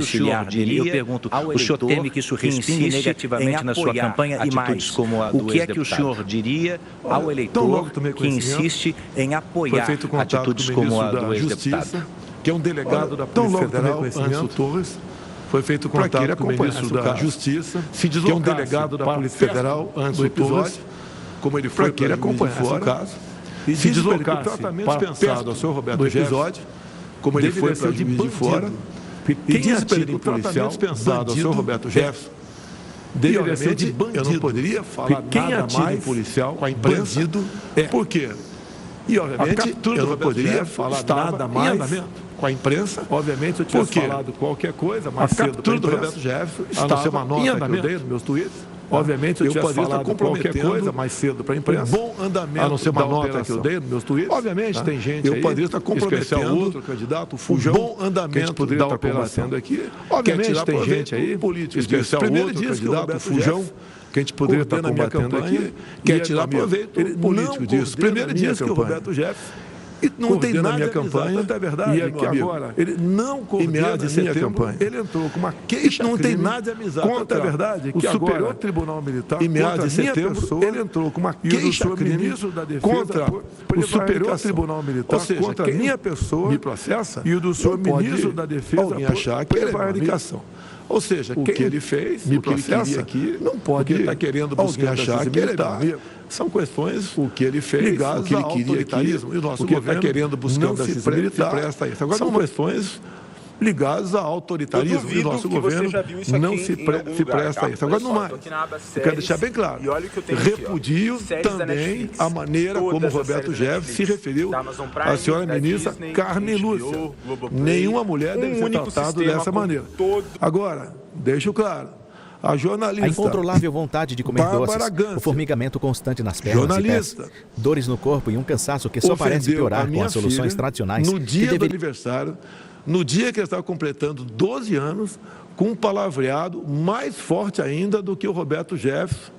domiciliar dele. Eu pergunto, o senhor teme que isso respingue negativamente na sua campanha? E mais, o que é que o senhor diria ao eleitor que insiste em apoiar atitudes como a do ex-deputado? Que é um delegado da Polícia Federal, Anderson Torres. Foi feito contato com o ministro da Justiça, que é um delegado da Polícia Federal, Anderson Torres, como ele foi para que ele acompanhasse o caso, e se deslocasse para dispensado ao senhor Roberto Jefferson, como ele foi para Juiz de Fora, e diz para o tratamento dispensado ao senhor Roberto Jefferson, deveria ser de bandido. Eu não poderia falar nada mais policial com a imprensa. Por quê? E, obviamente, eu não poderia falar nada mais com a imprensa. Obviamente, se eu tivesse falado qualquer coisa mais cedo para a imprensa, do Roberto Jefferson estava uma nota que eu dei nos meus tweets. Obviamente, eu tivesse falado qualquer coisa mais cedo para a imprensa. Bom andamento, a não ser uma nota que eu dei nos meus tweets. Obviamente, tem gente aí, eu poderia estar comprometendo outro candidato, o Fujão, bom andamento da operação aqui. Obviamente, tem gente aí, político, especial outro candidato, o Fujão, que a gente poderia estar combatendo aqui, quer tirar proveito político disso. Primeiro dia que o Roberto Jefferson e não tem nada minha campanha, é verdade, e que agora ele não coordena a minha campanha. Ele entrou com uma queixa, não tem nada de amizade contra a verdade, que o Superior Tribunal Militar, em meados de setembro, ele entrou com uma queixa ministro da Defesa contra o Superior Tribunal Militar, ou seja, contra a minha pessoa, me processa, e o do senhor ministro da Defesa alguém achar que é prevaricação. Ou seja, o que ele fez, me processa aqui, não pode estar querendo buscar achar que ele está. São questões o que ele fez, ligadas o que ele queria aqui, e o nosso governo está querendo buscar não se presta isso. Agora, são questões ligadas ao autoritarismo, e o nosso governo não se presta a isso. Agora, não mais. Eu quero deixar bem claro. Repudio também a maneira como o Roberto Jefferson se referiu à senhora ministra Carmen Lúcia. Nenhuma mulher deve ser tratada dessa maneira. Agora, deixo claro. A jornalista... A incontrolável vontade de comer doces, o formigamento constante nas pernas e pés, dores no corpo e um cansaço que só parece piorar com as soluções tradicionais. No dia do aniversário, no dia que ele estava completando 12 anos, com um palavreado mais forte ainda do que o Roberto Jefferson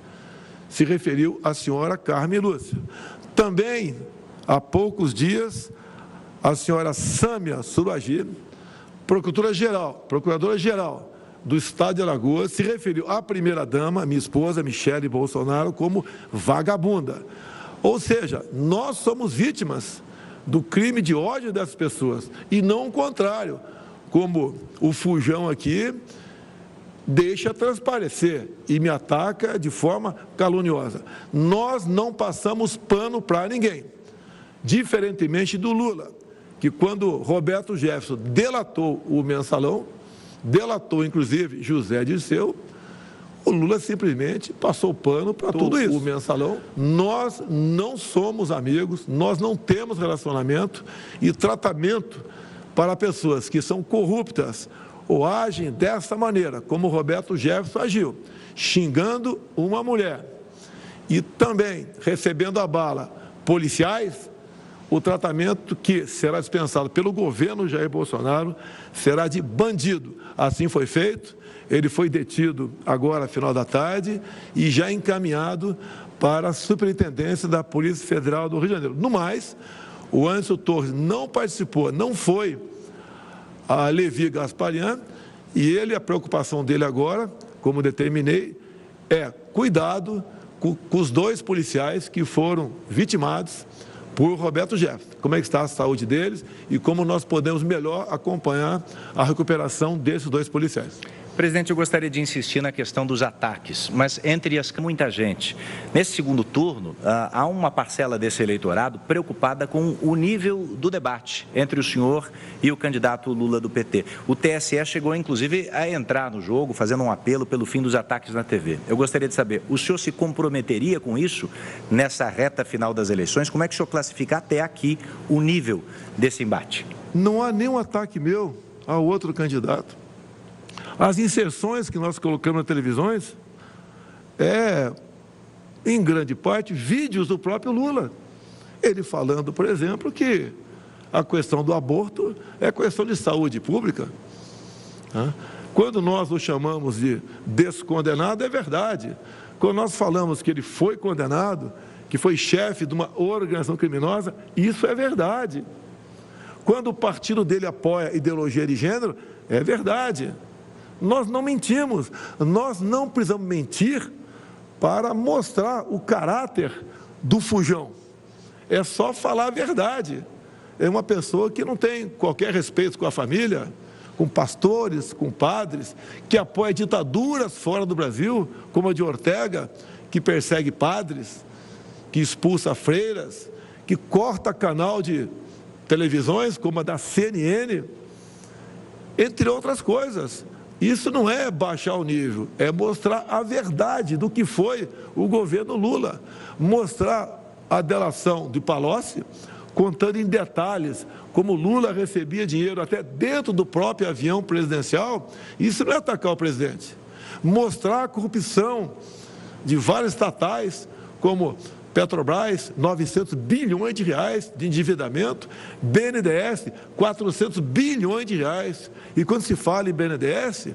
se referiu à senhora Carmen Lúcia. Também, há poucos dias, a senhora Sâmia Suragi, procuradora-geral do Estado de Alagoas, se referiu à primeira-dama, minha esposa, Michele Bolsonaro, como vagabunda. Ou seja, nós somos vítimas do crime de ódio dessas pessoas, e não o contrário, como o Fujão aqui deixa transparecer e me ataca de forma caluniosa. Nós não passamos pano para ninguém, diferentemente do Lula, que quando Roberto Jefferson delatou o Mensalão, delatou, inclusive, José Dirceu, o Lula simplesmente passou pano para tudo isso. O Mensalão, nós não somos amigos, nós não temos relacionamento e tratamento para pessoas que são corruptas ou agem dessa maneira, como o Roberto Jefferson agiu, xingando uma mulher e também recebendo a bala policiais. O tratamento que será dispensado pelo governo Jair Bolsonaro será de bandido. Assim foi feito, ele foi detido agora, final da tarde, e já encaminhado para a Superintendência da Polícia Federal do Rio de Janeiro. No mais, o Anderson Torres não participou, não foi a Levi Gasparian, e a preocupação dele agora, como determinei, é cuidado com os dois policiais que foram vitimados por Roberto Jefferson. Como é que está a saúde deles e como nós podemos melhor acompanhar a recuperação desses dois policiais. Presidente, eu gostaria de insistir na questão dos ataques, mas entre as muita gente. Nesse segundo turno, há uma parcela desse eleitorado preocupada com o nível do debate entre o senhor e o candidato Lula do PT. O TSE chegou, inclusive, a entrar no jogo, fazendo um apelo pelo fim dos ataques na TV. Eu gostaria de saber, o senhor se comprometeria com isso nessa reta final das eleições? Como é que o senhor classifica até aqui o nível desse embate? Não há nenhum ataque meu ao outro candidato. As inserções que nós colocamos nas televisões em grande parte, vídeos do próprio Lula. Ele falando, por exemplo, que a questão do aborto é questão de saúde pública. Quando nós o chamamos de descondenado, é verdade. Quando nós falamos que ele foi condenado, que foi chefe de uma organização criminosa, isso é verdade. Quando o partido dele apoia ideologia de gênero, é verdade. Nós não mentimos, nós não precisamos mentir para mostrar o caráter do fujão. É só falar a verdade. É uma pessoa que não tem qualquer respeito com a família, com pastores, com padres, que apoia ditaduras fora do Brasil, como a de Ortega, que persegue padres, que expulsa freiras, que corta canal de televisões, como a da CNN, entre outras coisas. Isso não é baixar o nível, é mostrar a verdade do que foi o governo Lula, mostrar a delação de Palocci, contando em detalhes como Lula recebia dinheiro até dentro do próprio avião presidencial. Isso não é atacar o presidente. Mostrar a corrupção de várias estatais, como Petrobras, 900 bilhões de reais de endividamento, BNDES, 400 bilhões de reais. E quando se fala em BNDES,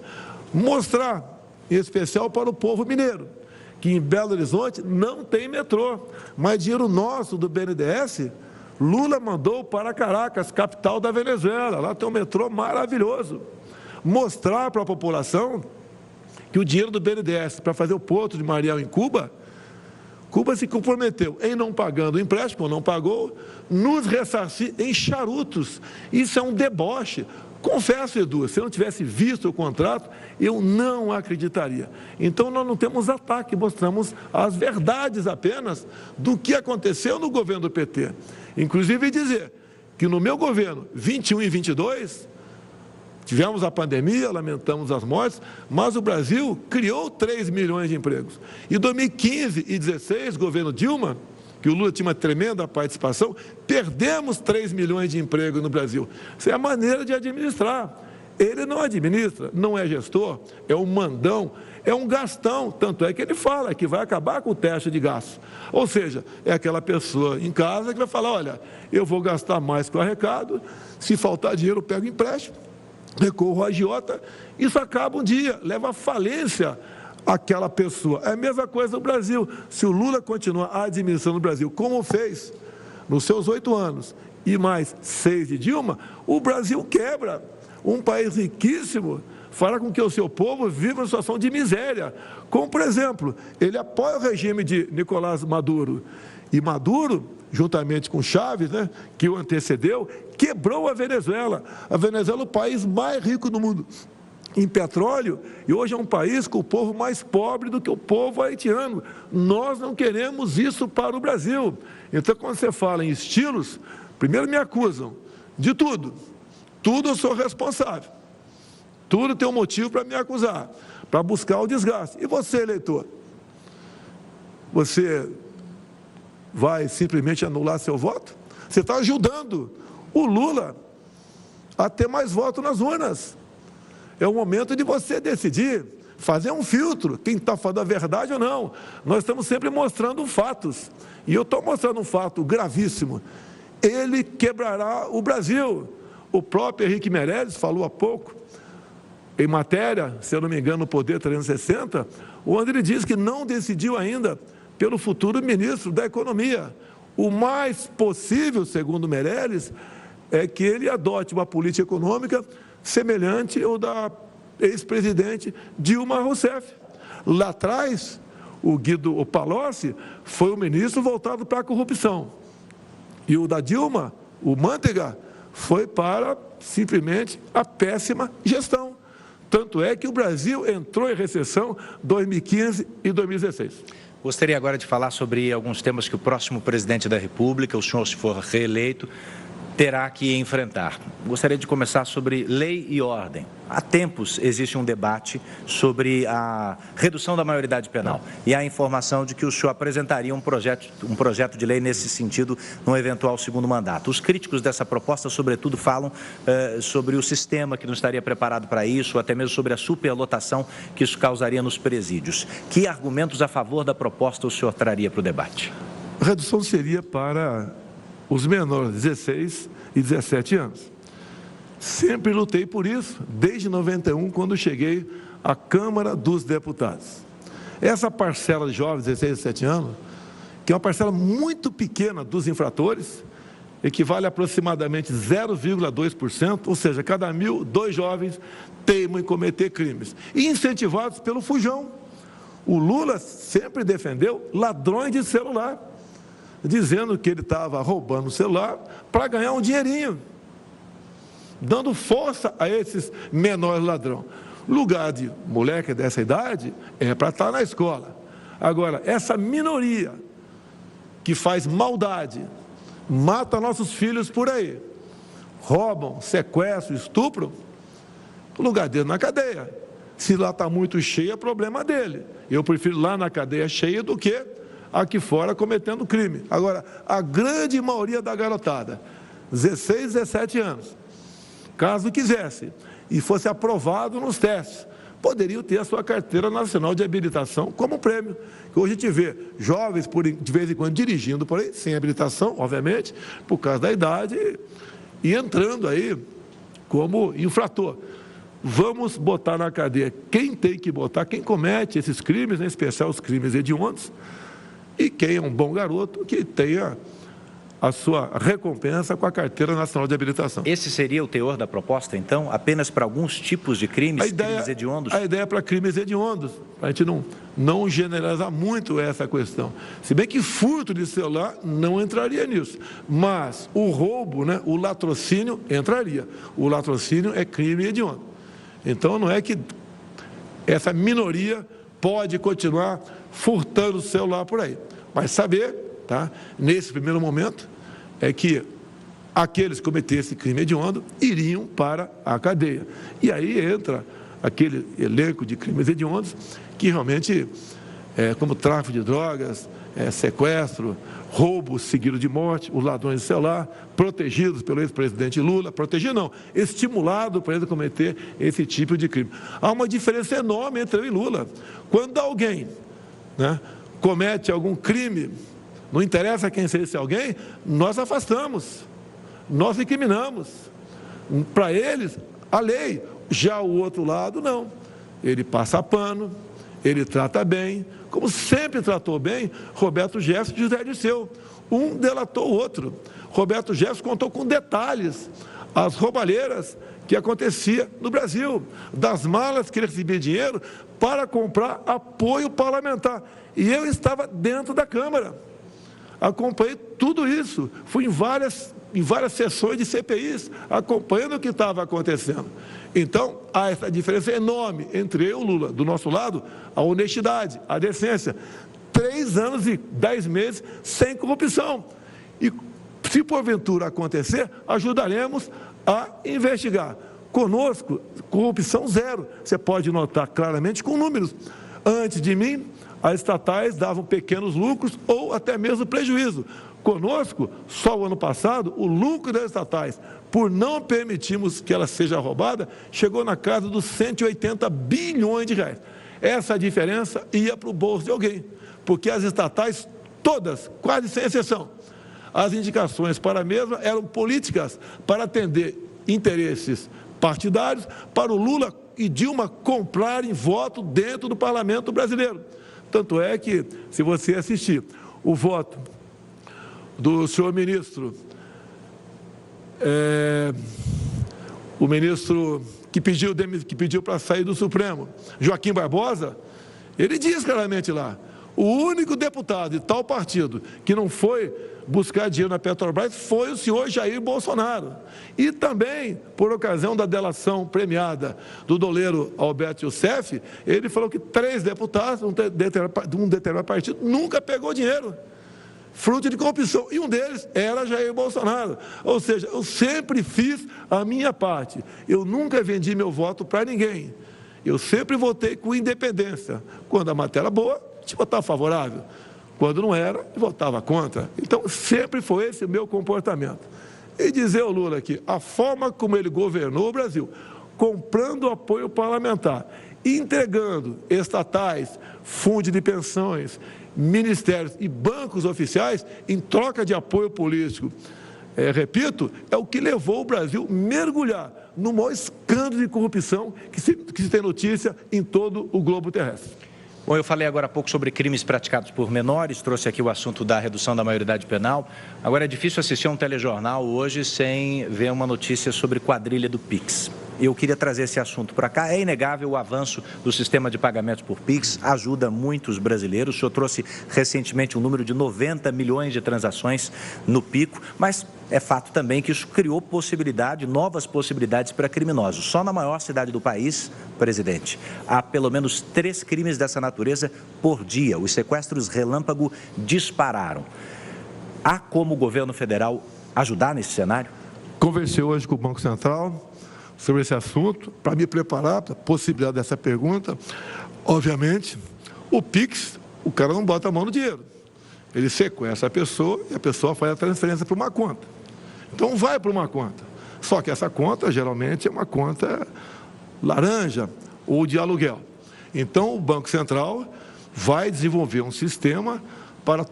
mostrar, em especial para o povo mineiro, que em Belo Horizonte não tem metrô, mas dinheiro nosso do BNDES, Lula mandou para Caracas, capital da Venezuela. Lá tem um metrô maravilhoso. Mostrar para a população que o dinheiro do BNDES para fazer o Porto de Mariel em Cuba se comprometeu em não pagando o empréstimo, ou não pagou, nos ressarcir em charutos. Isso é um deboche. Confesso, Edu, se eu não tivesse visto o contrato, eu não acreditaria. Então, nós não temos ataque, mostramos as verdades apenas do que aconteceu no governo do PT. Inclusive dizer que no meu governo, 21 e 22, tivemos a pandemia, lamentamos as mortes, mas o Brasil criou 3 milhões de empregos. E 2015 e 16, governo Dilma, que o Lula tinha uma tremenda participação, perdemos 3 milhões de empregos no Brasil. Isso é a maneira de administrar. Ele não administra, não é gestor, é um mandão, é um gastão. Tanto é que ele fala que vai acabar com o teto de gastos. Ou seja, é aquela pessoa em casa que vai falar, olha, eu vou gastar mais que o arrecado, se faltar dinheiro eu pego empréstimo, recorro à agiota, isso acaba um dia, leva à falência aquela pessoa. É a mesma coisa no Brasil. Se o Lula continuar administrando o Brasil como fez nos seus 8 anos e mais 6 de Dilma, o Brasil quebra. Um país riquíssimo fará com que o seu povo viva uma situação de miséria. Como, por exemplo, ele apoia o regime de Nicolás Maduro. E Maduro, juntamente com Chávez, né, que o antecedeu, quebrou a Venezuela. A Venezuela é o país mais rico do mundo em petróleo, e hoje é um país com o povo mais pobre do que o povo haitiano. Nós não queremos isso para o Brasil. Então, quando você fala em estilos, primeiro me acusam de tudo. Tudo eu sou responsável. Tudo tem um motivo para me acusar, para buscar o desgaste. E você, eleitor? Você vai simplesmente anular seu voto? Você está ajudando o Lula a ter mais votos nas urnas. É o momento de você decidir, fazer um filtro, quem está falando a verdade ou não. Nós estamos sempre mostrando fatos. E eu estou mostrando um fato gravíssimo. Ele quebrará o Brasil. O próprio Henrique Meirelles falou há pouco, em matéria, se eu não me engano, no Poder 360, onde ele diz que não decidiu ainda pelo futuro ministro da Economia. O mais possível, segundo Meirelles, é que ele adote uma política econômica semelhante ao da ex-presidente Dilma Rousseff. Lá atrás, o Palocci foi o ministro voltado para a corrupção. E o da Dilma, o Manteiga, foi para, simplesmente, a péssima gestão. Tanto é que o Brasil entrou em recessão em 2015 e 2016. Gostaria agora de falar sobre alguns temas que o próximo presidente da República, o senhor, se for reeleito, terá que enfrentar. Gostaria de começar sobre lei e ordem. Há tempos existe um debate sobre a redução da maioridade penal e há informação de que o senhor apresentaria um projeto de lei nesse sentido num eventual segundo mandato. Os críticos dessa proposta, sobretudo, falam sobre o sistema que não estaria preparado para isso, até mesmo sobre a superlotação que isso causaria nos presídios. Que argumentos a favor da proposta o senhor traria para o debate? A redução seria para os menores de 16 e 17 anos. Sempre lutei por isso, desde 91, quando cheguei à Câmara dos Deputados. Essa parcela de jovens de 16 e 17 anos, que é uma parcela muito pequena dos infratores, equivale a aproximadamente 0,2%, ou seja, cada 1.000, 2 jovens teimam em cometer crimes. E incentivados pelo fujão. O Lula sempre defendeu ladrões de celular, dizendo que ele estava roubando o celular para ganhar um dinheirinho, dando força a esses menores ladrões. Lugar de moleque dessa idade é para estar na escola. Agora, essa minoria que faz maldade, mata nossos filhos por aí, roubam, sequestram, estupram, o lugar dele na cadeia. Se lá está muito cheio, é problema dele. Eu prefiro lá na cadeia cheia do que aqui fora cometendo crime. Agora, a grande maioria da garotada, 16, 17 anos, caso quisesse e fosse aprovado nos testes, poderiam ter a sua carteira nacional de habilitação como prêmio. Hoje a gente vê jovens, de vez em quando, dirigindo por aí, sem habilitação, obviamente, por causa da idade, e entrando aí como infrator. Vamos botar na cadeia quem tem que botar, quem comete esses crimes, em especial os crimes hediondos, e quem é um bom garoto, que tenha a sua recompensa com a carteira nacional de habilitação. Esse seria o teor da proposta, então? Apenas para alguns tipos de crimes, crimes hediondos? A ideia é para crimes hediondos, para a gente não generalizar muito essa questão. Se bem que furto de celular não entraria nisso, mas o roubo, né, o latrocínio entraria. O latrocínio é crime hediondo. Então não é que essa minoria pode continuar furtando o celular por aí, mas saber, tá, nesse primeiro momento, é que aqueles que cometessem crime hediondo iriam para a cadeia. E aí entra aquele elenco de crimes hediondos que realmente, como tráfico de drogas, sequestro, roubo seguido de morte, os ladrões de celular, protegidos pelo ex-presidente Lula, protegido não, estimulado para ele cometer esse tipo de crime. Há uma diferença enorme entre eu e Lula. Quando alguém, né, comete algum crime, não interessa quem seja esse alguém, nós afastamos, nós incriminamos. Para eles, a lei. Já o outro lado, não. Ele passa pano, ele trata bem, como sempre tratou bem Roberto Jefferson e José Dirceu. Um delatou o outro. Roberto Jefferson contou com detalhes as roubalheiras que acontecia no Brasil, das malas que ele recebia dinheiro para comprar apoio parlamentar. E eu estava dentro da Câmara, acompanhei tudo isso, fui em várias sessões de CPIs, acompanhando o que estava acontecendo. Então, há essa diferença enorme entre eu e o Lula. Do nosso lado, a honestidade, a decência. 3 anos e 10 meses sem corrupção. E, se porventura acontecer, ajudaremos a investigar. Conosco, corrupção zero. Você pode notar claramente com números. Antes de mim, as estatais davam pequenos lucros ou até mesmo prejuízo. Conosco, só o ano passado, o lucro das estatais, por não permitirmos que ela seja roubada, chegou na casa dos 180 bilhões de reais. Essa diferença ia para o bolso de alguém, porque as estatais, todas, quase sem exceção, as indicações para a mesma eram políticas para atender interesses partidários, para o Lula e Dilma comprarem voto dentro do parlamento brasileiro. Tanto é que, se você assistir o voto do senhor ministro, o ministro que pediu para sair do Supremo, Joaquim Barbosa, ele diz claramente lá, o único deputado de tal partido que não foi buscar dinheiro na Petrobras foi o senhor Jair Bolsonaro. E também, por ocasião da delação premiada do doleiro Alberto Youssef, ele falou que 3 deputados de um determinado partido nunca pegou dinheiro, fruto de corrupção, e um deles era Jair Bolsonaro. Ou seja, eu sempre fiz a minha parte, eu nunca vendi meu voto para ninguém, eu sempre votei com independência. Quando a matéria era boa, a gente votava favorável, quando não era, eu votava contra. Então, sempre foi esse o meu comportamento. E dizer ao Lula que a forma como ele governou o Brasil, comprando apoio parlamentar, entregando estatais, fundos de pensões, ministérios e bancos oficiais em troca de apoio político, repito, é o que levou o Brasil a mergulhar no maior escândalo de corrupção que se tem notícia em todo o globo terrestre. Bom, eu falei agora há pouco sobre crimes praticados por menores, trouxe aqui o assunto da redução da maioridade penal. Agora, é difícil assistir a um telejornal hoje sem ver uma notícia sobre quadrilha do Pix. Eu queria trazer esse assunto para cá. É inegável o avanço do sistema de pagamentos por Pix, ajuda muitos brasileiros. O senhor trouxe recentemente um número de 90 milhões de transações no pico, mas é fato também que isso criou novas possibilidades para criminosos. Só na maior cidade do país, presidente, há pelo menos 3 crimes dessa natureza por dia. Os sequestros relâmpago dispararam. Há como o governo federal ajudar nesse cenário? Conversei hoje com o Banco Central sobre esse assunto, para me preparar para a possibilidade dessa pergunta. Obviamente, o Pix, o cara não bota a mão no dinheiro. Ele sequestra a pessoa e a pessoa faz a transferência para uma conta. Então, vai para uma conta. Só que essa conta, geralmente, é uma conta laranja ou de aluguel. Então, o Banco Central vai desenvolver um sistema para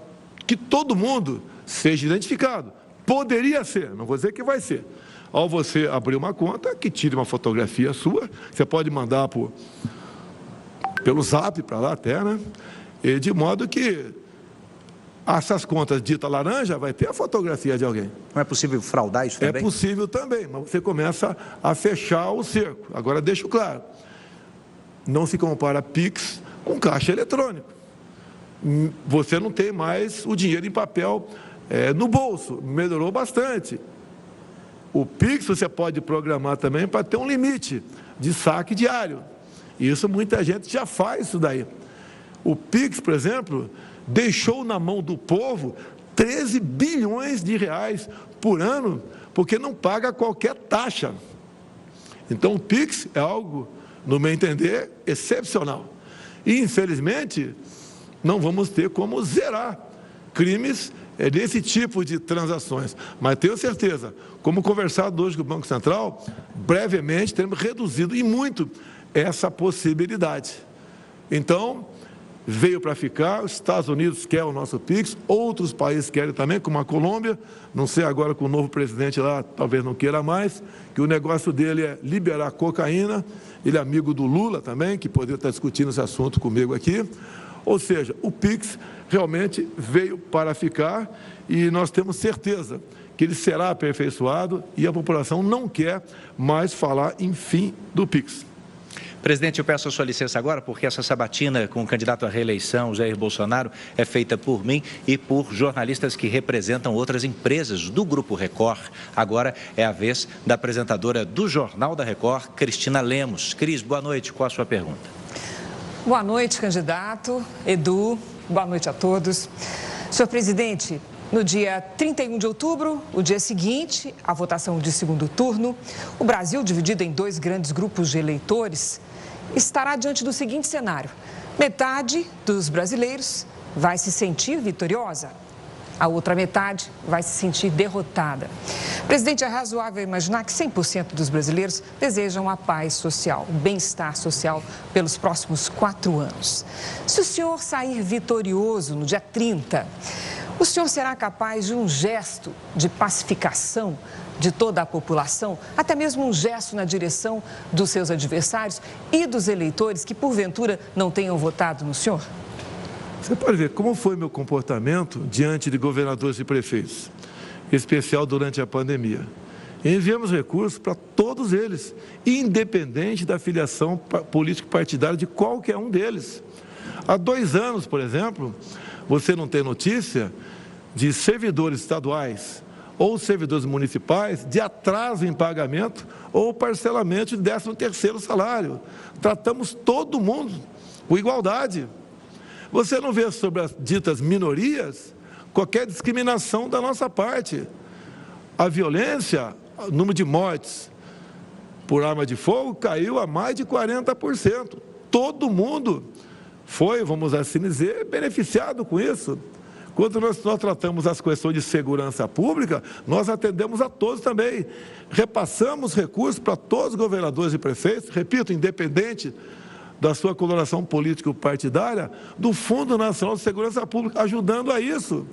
que todo mundo seja identificado. Poderia ser, não vou dizer que vai ser. Ao você abrir uma conta, que tire uma fotografia sua, você pode mandar pelo Zap, para lá até, né? E de modo que essas contas ditas laranja vai ter a fotografia de alguém. Não é possível fraudar isso também? É possível também, mas você começa a fechar o cerco. Agora, deixo claro, não se compara Pix com caixa eletrônico. Você não tem mais o dinheiro em papel no bolso, melhorou bastante. O Pix você pode programar também para ter um limite de saque diário. Isso muita gente já faz isso daí. O Pix, por exemplo, deixou na mão do povo 13 bilhões de reais por ano, porque não paga qualquer taxa. Então o Pix é algo, no meu entender, excepcional. E infelizmente não vamos ter como zerar crimes desse tipo de transações. Mas tenho certeza, como conversado hoje com o Banco Central, brevemente teremos reduzido e muito essa possibilidade. Então, veio para ficar, os Estados Unidos quer o nosso Pix, outros países querem também, como a Colômbia, não sei agora com o novo presidente lá, talvez não queira mais, que o negócio dele é liberar cocaína, ele é amigo do Lula também, que poderia estar discutindo esse assunto comigo aqui. Ou seja, o Pix realmente veio para ficar e nós temos certeza que ele será aperfeiçoado e a população não quer mais falar em fim do Pix. Presidente, eu peço a sua licença agora, porque essa sabatina com o candidato à reeleição, Jair Bolsonaro, é feita por mim e por jornalistas que representam outras empresas do Grupo Record. Agora é a vez da apresentadora do Jornal da Record, Cristina Lemos. Cris, boa noite. Qual a sua pergunta? Boa noite, candidato. Edu, boa noite a todos. Senhor presidente, no dia 31 de outubro, o dia seguinte, à votação de segundo turno, o Brasil, dividido em 2 grandes grupos de eleitores, estará diante do seguinte cenário: metade dos brasileiros vai se sentir vitoriosa, a outra metade vai se sentir derrotada. Presidente, é razoável imaginar que 100% dos brasileiros desejam a paz social, o bem-estar social pelos próximos 4 anos. Se o senhor sair vitorioso no dia 30, o senhor será capaz de um gesto de pacificação de toda a população, até mesmo um gesto na direção dos seus adversários e dos eleitores que, porventura, não tenham votado no senhor? Você pode ver como foi meu comportamento diante de governadores e prefeitos, em especial durante a pandemia. Enviamos recursos para todos eles, independente da filiação político-partidária de qualquer um deles. Há 2 anos, por exemplo, você não tem notícia de servidores estaduais ou servidores municipais de atraso em pagamento ou parcelamento de 13º salário. Tratamos todo mundo com igualdade. Você não vê sobre as ditas minorias qualquer discriminação da nossa parte. A violência, o número de mortes por arma de fogo caiu a mais de 40%. Todo mundo foi, vamos assim dizer, beneficiado com isso. Quando nós tratamos as questões de segurança pública, nós atendemos a todos também. Repassamos recursos para todos os governadores e prefeitos, repito, independente da sua coloração político-partidária, do Fundo Nacional de Segurança Pública, ajudando a isso.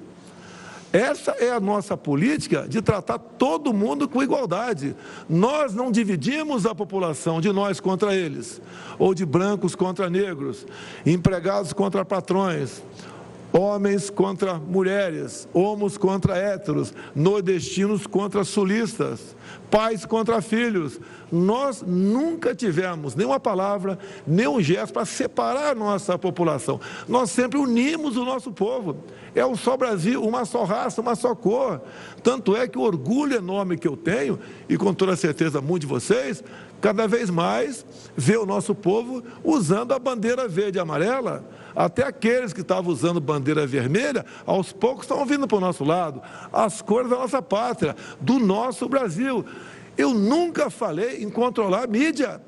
Essa é a nossa política de tratar todo mundo com igualdade. Nós não dividimos a população de nós contra eles, ou de brancos contra negros, empregados contra patrões, homens contra mulheres, homos contra héteros, nordestinos contra sulistas, pais contra filhos. Nós nunca tivemos nenhuma palavra, nenhum gesto para separar a nossa população. Nós sempre unimos o nosso povo. É um só Brasil, uma só raça, uma só cor. Tanto é que o orgulho enorme que eu tenho, e com toda certeza muitos de vocês, cada vez mais vê o nosso povo usando a bandeira verde e amarela. Até aqueles que estavam usando bandeira vermelha, aos poucos estão vindo para o nosso lado. As cores da nossa pátria, do nosso Brasil. Eu nunca falei em controlar a mídia,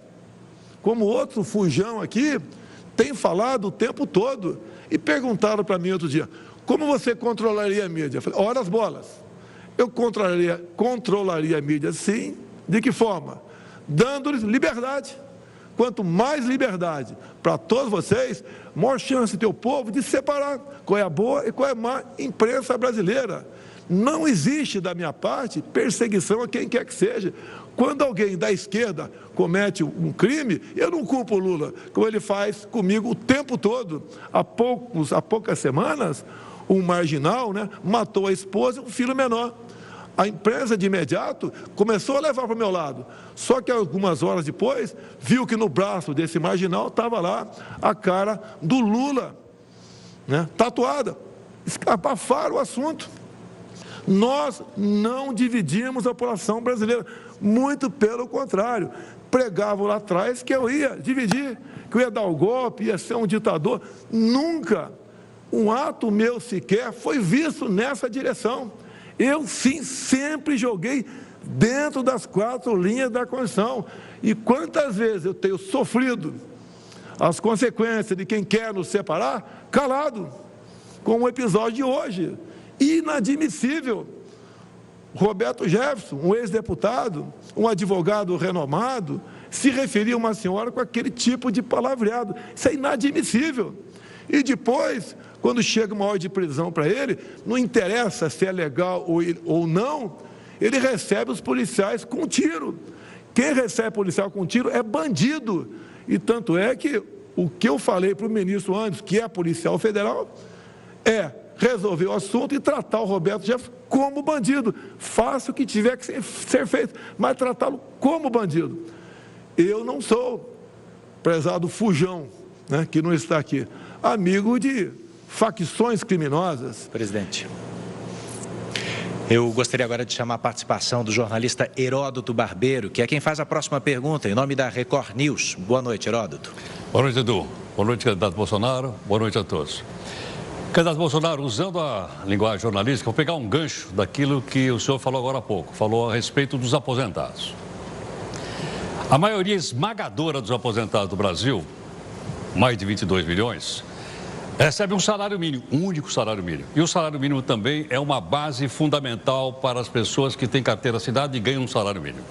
como outro fujão aqui tem falado o tempo todo. E perguntaram para mim outro dia, como você controlaria a mídia? Eu falei, ora as bolas. Eu controlaria a mídia, sim. De que forma? Dando-lhes liberdade. Quanto mais liberdade para todos vocês, maior chance ter o povo de separar qual é a boa e qual é a má imprensa brasileira. Não existe, da minha parte, perseguição a quem quer que seja. Quando alguém da esquerda comete um crime, eu não culpo o Lula, como ele faz comigo o tempo todo. Há poucas semanas, um marginal, matou a esposa e um filho menor. A imprensa de imediato começou a levar para o meu lado. Só que algumas horas depois, viu que no braço desse marginal estava lá a cara do Lula, tatuada. Abafaram o assunto. Nós não dividimos a população brasileira, muito pelo contrário. Pregavam lá atrás que eu ia dividir, que eu ia dar o golpe, ia ser um ditador. Nunca um ato meu sequer foi visto nessa direção. Eu, sim, sempre joguei dentro das 4 linhas da Constituição. E quantas vezes eu tenho sofrido as consequências de quem quer nos separar, calado, como o episódio de hoje. Inadmissível. Roberto Jefferson, um ex-deputado, um advogado renomado, se referia a uma senhora com aquele tipo de palavreado. Isso é inadmissível. E depois, quando chega uma ordem de prisão para ele, não interessa se é legal ou não, ele recebe os policiais com tiro. Quem recebe policial com tiro é bandido. E tanto é que o que eu falei para o ministro Anderson, que é policial federal, é resolver o assunto e tratar o Roberto Jefferson como bandido. Faça o que tiver que ser feito, mas tratá-lo como bandido. Eu não sou, prezado fujão, que não está aqui, amigo de facções criminosas. Presidente, eu gostaria agora de chamar a participação do jornalista Heródoto Barbeiro, que é quem faz a próxima pergunta, em nome da Record News. Boa noite, Heródoto. Boa noite, Edu. Boa noite, candidato Bolsonaro. Boa noite a todos. Candidato Bolsonaro, usando a linguagem jornalística, vou pegar um gancho daquilo que o senhor falou agora há pouco, falou a respeito dos aposentados. A maioria esmagadora dos aposentados do Brasil, mais de 22 milhões, recebe um salário mínimo, um único salário mínimo. E o salário mínimo também é uma base fundamental para as pessoas que têm carteira assinada e ganham um salário mínimo.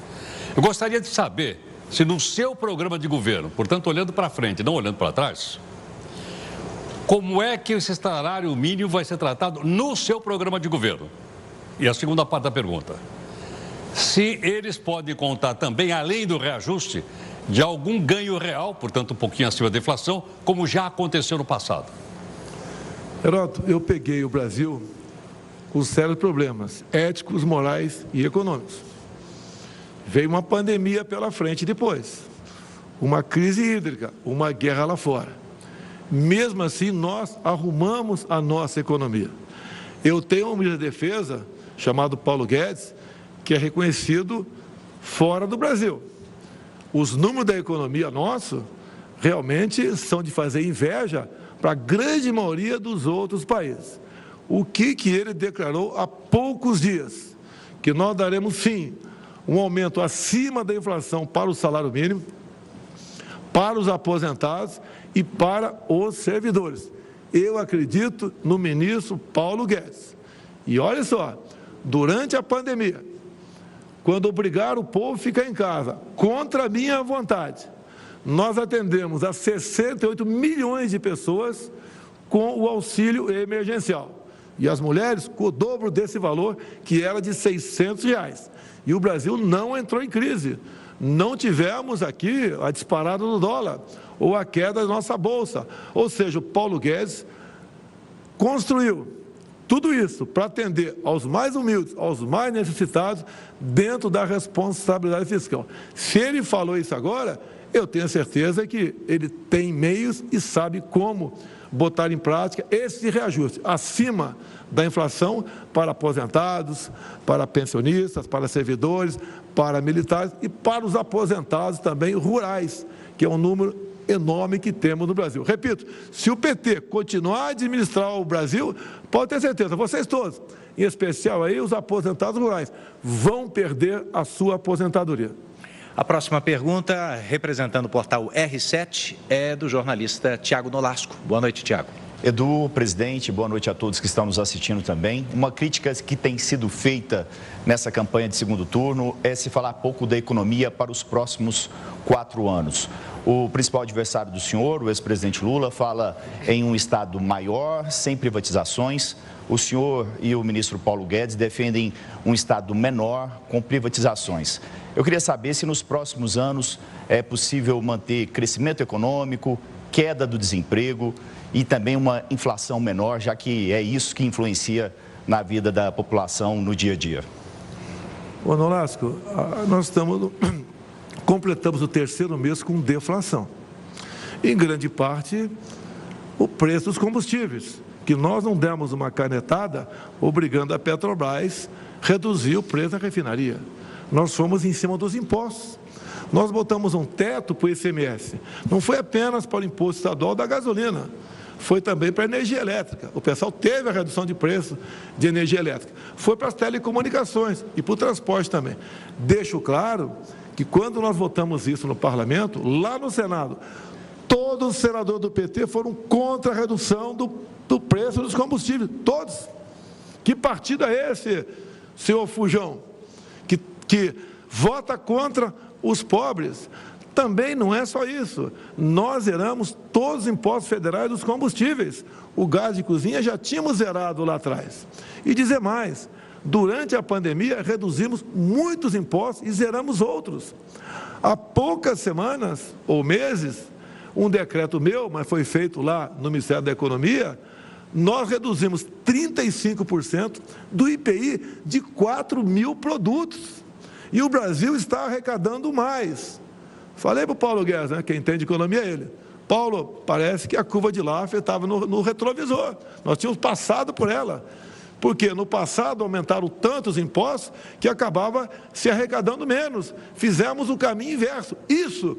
Eu gostaria de saber se no seu programa de governo, portanto, olhando para frente, não olhando para trás, como é que esse salário mínimo vai ser tratado no seu programa de governo? E a segunda parte da pergunta, se eles podem contar também, além do reajuste, de algum ganho real, portanto, um pouquinho acima da inflação, como já aconteceu no passado. Heródoto, eu peguei o Brasil com sérios problemas éticos, morais e econômicos. Veio uma pandemia pela frente depois, uma crise hídrica, uma guerra lá fora. Mesmo assim, nós arrumamos a nossa economia. Eu tenho um ministro da Defesa, chamado Paulo Guedes, que é reconhecido fora do Brasil. Os números da economia nossa realmente são de fazer inveja para a grande maioria dos outros países. O que ele declarou há poucos dias? Que nós daremos, sim, um aumento acima da inflação para o salário mínimo, para os aposentados e para os servidores. Eu acredito no ministro Paulo Guedes. E olha só, durante a pandemia, quando obrigaram o povo a ficar em casa, contra a minha vontade, nós atendemos a 68 milhões de pessoas com o auxílio emergencial. E as mulheres com o dobro desse valor, que era de R$ 600. E o Brasil não entrou em crise. Não tivemos aqui a disparada do dólar ou a queda da nossa bolsa. Ou seja, o Paulo Guedes construiu tudo isso para atender aos mais humildes, aos mais necessitados, dentro da responsabilidade fiscal. Se ele falou isso agora, eu tenho certeza que ele tem meios e sabe como botar em prática esse reajuste acima da inflação para aposentados, para pensionistas, para servidores, para militares e para os aposentados também rurais, que é um número enorme que temos no Brasil. Repito, se o PT continuar a administrar o Brasil, pode ter certeza, vocês todos, em especial aí os aposentados rurais, vão perder a sua aposentadoria. A próxima pergunta, representando o portal R7, é do jornalista Tiago Nolasco. Boa noite, Tiago. Edu, presidente, boa noite a todos que estão nos assistindo também. Uma crítica que tem sido feita nessa campanha de segundo turno é se falar pouco da economia para os próximos 4 anos. O principal adversário do senhor, o ex-presidente Lula, fala em um Estado maior, sem privatizações. O senhor e o ministro Paulo Guedes defendem um Estado menor, com privatizações. Eu queria saber se nos próximos anos é possível manter crescimento econômico, queda do desemprego e também uma inflação menor, já que é isso que influencia na vida da população no dia a dia. Ô, Nolasco, nós completamos o 3º mês com deflação. Em grande parte, o preço dos combustíveis, que nós não demos uma canetada obrigando a Petrobras a reduzir o preço da refinaria. Nós fomos em cima dos impostos. Nós botamos um teto para o ICMS. Não foi apenas para o imposto estadual da gasolina, foi também para a energia elétrica. O pessoal teve a redução de preço de energia elétrica. Foi para as telecomunicações e para o transporte também. Deixo claro que quando nós votamos isso no parlamento, lá no Senado, todos os senadores do PT foram contra a redução do preço dos combustíveis. Todos. Que partido é esse, senhor Fujão, que vota contra os pobres? Também não é só isso. Nós zeramos todos os impostos federais dos combustíveis. O gás de cozinha já tínhamos zerado lá atrás. E dizer mais, durante a pandemia reduzimos muitos impostos e zeramos outros. Há poucas semanas ou meses, um decreto meu, mas foi feito lá no Ministério da Economia, nós reduzimos 35% do IPI de 4.000 produtos. E o Brasil está arrecadando mais. Falei para o Paulo Guedes, né? Quem entende economia é ele. Paulo, parece que a curva de Laffer estava no retrovisor. Nós tínhamos passado por ela. Porque no passado aumentaram tantos impostos que acabava se arrecadando menos. Fizemos o caminho inverso. Isso,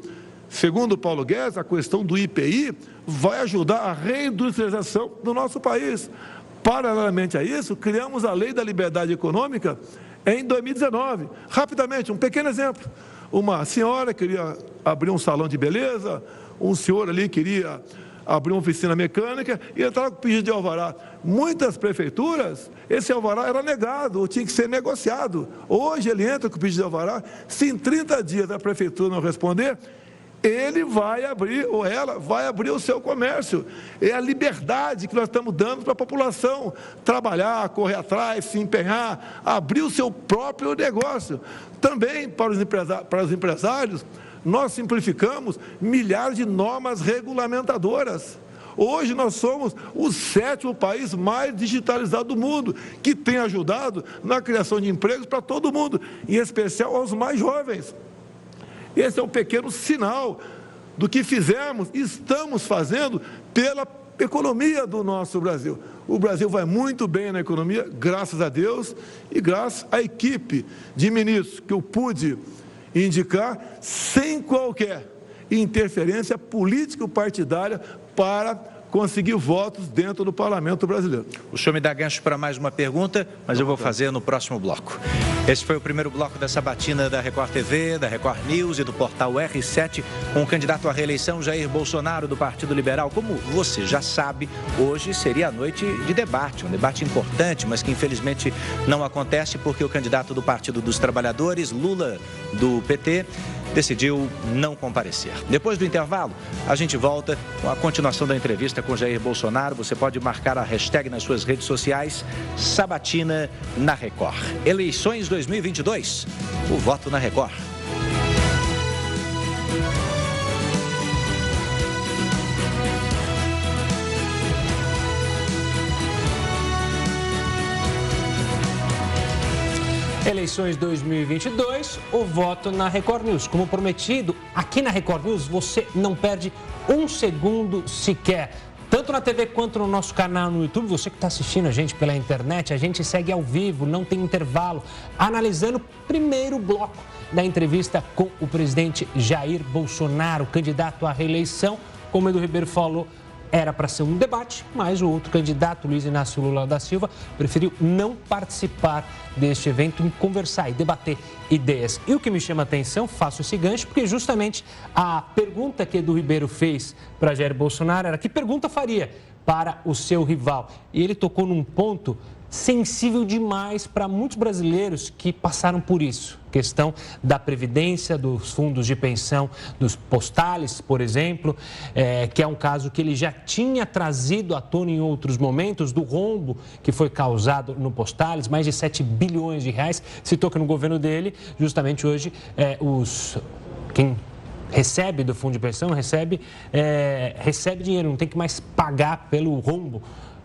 segundo o Paulo Guedes, a questão do IPI vai ajudar a reindustrialização do nosso país. Paralelamente a isso, criamos a Lei da Liberdade Econômica em 2019. Rapidamente, um pequeno exemplo. Uma senhora queria abrir um salão de beleza, um senhor ali queria abrir uma oficina mecânica e entrava com pedido de alvará. Muitas prefeituras, esse alvará era negado ou tinha que ser negociado. Hoje ele entra com pedido de alvará, se em 30 dias a prefeitura não responder, ele vai abrir, ou ela vai abrir o seu comércio. É a liberdade que nós estamos dando para a população trabalhar, correr atrás, se empenhar, abrir o seu próprio negócio. Também para os empresários, nós simplificamos milhares de normas regulamentadoras. Hoje nós somos o 7º país mais digitalizado do mundo, que tem ajudado na criação de empregos para todo mundo, em especial aos mais jovens. Esse é um pequeno sinal do que fizemos e estamos fazendo pela economia do nosso Brasil. O Brasil vai muito bem na economia, graças a Deus, e graças à equipe de ministros que eu pude indicar, sem qualquer interferência político-partidária para conseguir votos dentro do Parlamento brasileiro. O senhor me dá gancho para mais uma pergunta, mas eu vou fazer no próximo bloco. Esse foi o primeiro bloco da sabatina da Record TV, da Record News e do portal R7, com o candidato à reeleição Jair Bolsonaro, do Partido Liberal. Como você já sabe, hoje seria a noite de debate, um debate importante, mas que infelizmente não acontece porque o candidato do Partido dos Trabalhadores, Lula, do PT, decidiu não comparecer. Depois do intervalo, a gente volta com a continuação da entrevista com Jair Bolsonaro. Você pode marcar a hashtag nas suas redes sociais, Sabatina na Record. Eleições 2022, o voto na Record. Eleições 2022, o voto na Record News. Como prometido, aqui na Record News você não perde um segundo sequer. Tanto na TV quanto no nosso canal no YouTube, você que está assistindo a gente pela internet, a gente segue ao vivo, não tem intervalo, analisando o primeiro bloco da entrevista com o presidente Jair Bolsonaro, candidato à reeleição. Como o Edu Ribeiro falou, era para ser um debate, mas o outro candidato, Luiz Inácio Lula da Silva, preferiu não participar deste evento e conversar e debater ideias. E o que me chama a atenção, faço esse gancho, porque justamente a pergunta que Edu Ribeiro fez para Jair Bolsonaro era: que pergunta faria para o seu rival? E ele tocou num ponto sensível demais para muitos brasileiros que passaram por isso. Questão da previdência, dos fundos de pensão, dos postales, por exemplo, que é um caso que ele já tinha trazido à tona em outros momentos, do rombo que foi causado no postales, mais de 7 bilhões de reais. Citou que no governo dele, justamente hoje, quem recebe do fundo de pensão, recebe dinheiro, não tem que mais pagar pelo rombo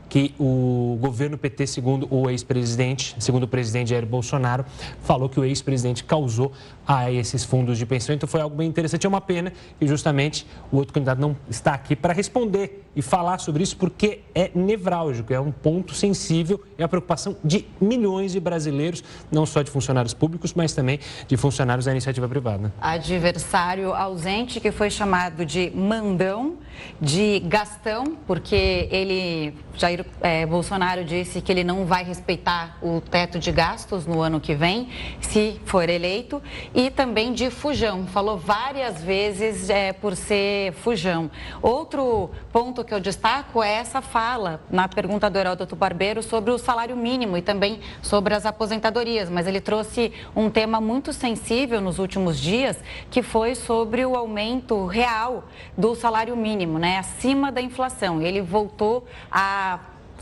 que o governo PT, segundo o ex-presidente, segundo o presidente Jair Bolsonaro, falou que o ex-presidente causou a esses fundos de pensão. Então foi algo bem interessante. É uma pena que justamente o outro candidato não está aqui para responder e falar sobre isso, porque é nevrálgico, é um ponto sensível, é a preocupação de milhões de brasileiros, não só de funcionários públicos, mas também de funcionários da iniciativa privada. Adversário ausente, que foi chamado de mandão, de Gastão, porque Jair Bolsonaro disse que ele não vai respeitar o teto de gastos no ano que vem, se for eleito, e também de fujão, falou várias vezes por ser fujão. Outro ponto que eu destaco é essa fala na pergunta do Heródoto Barbeiro sobre o salário mínimo e também sobre as aposentadorias, mas ele trouxe um tema muito sensível nos últimos dias, que foi sobre o aumento real do salário mínimo, acima da inflação. Ele voltou a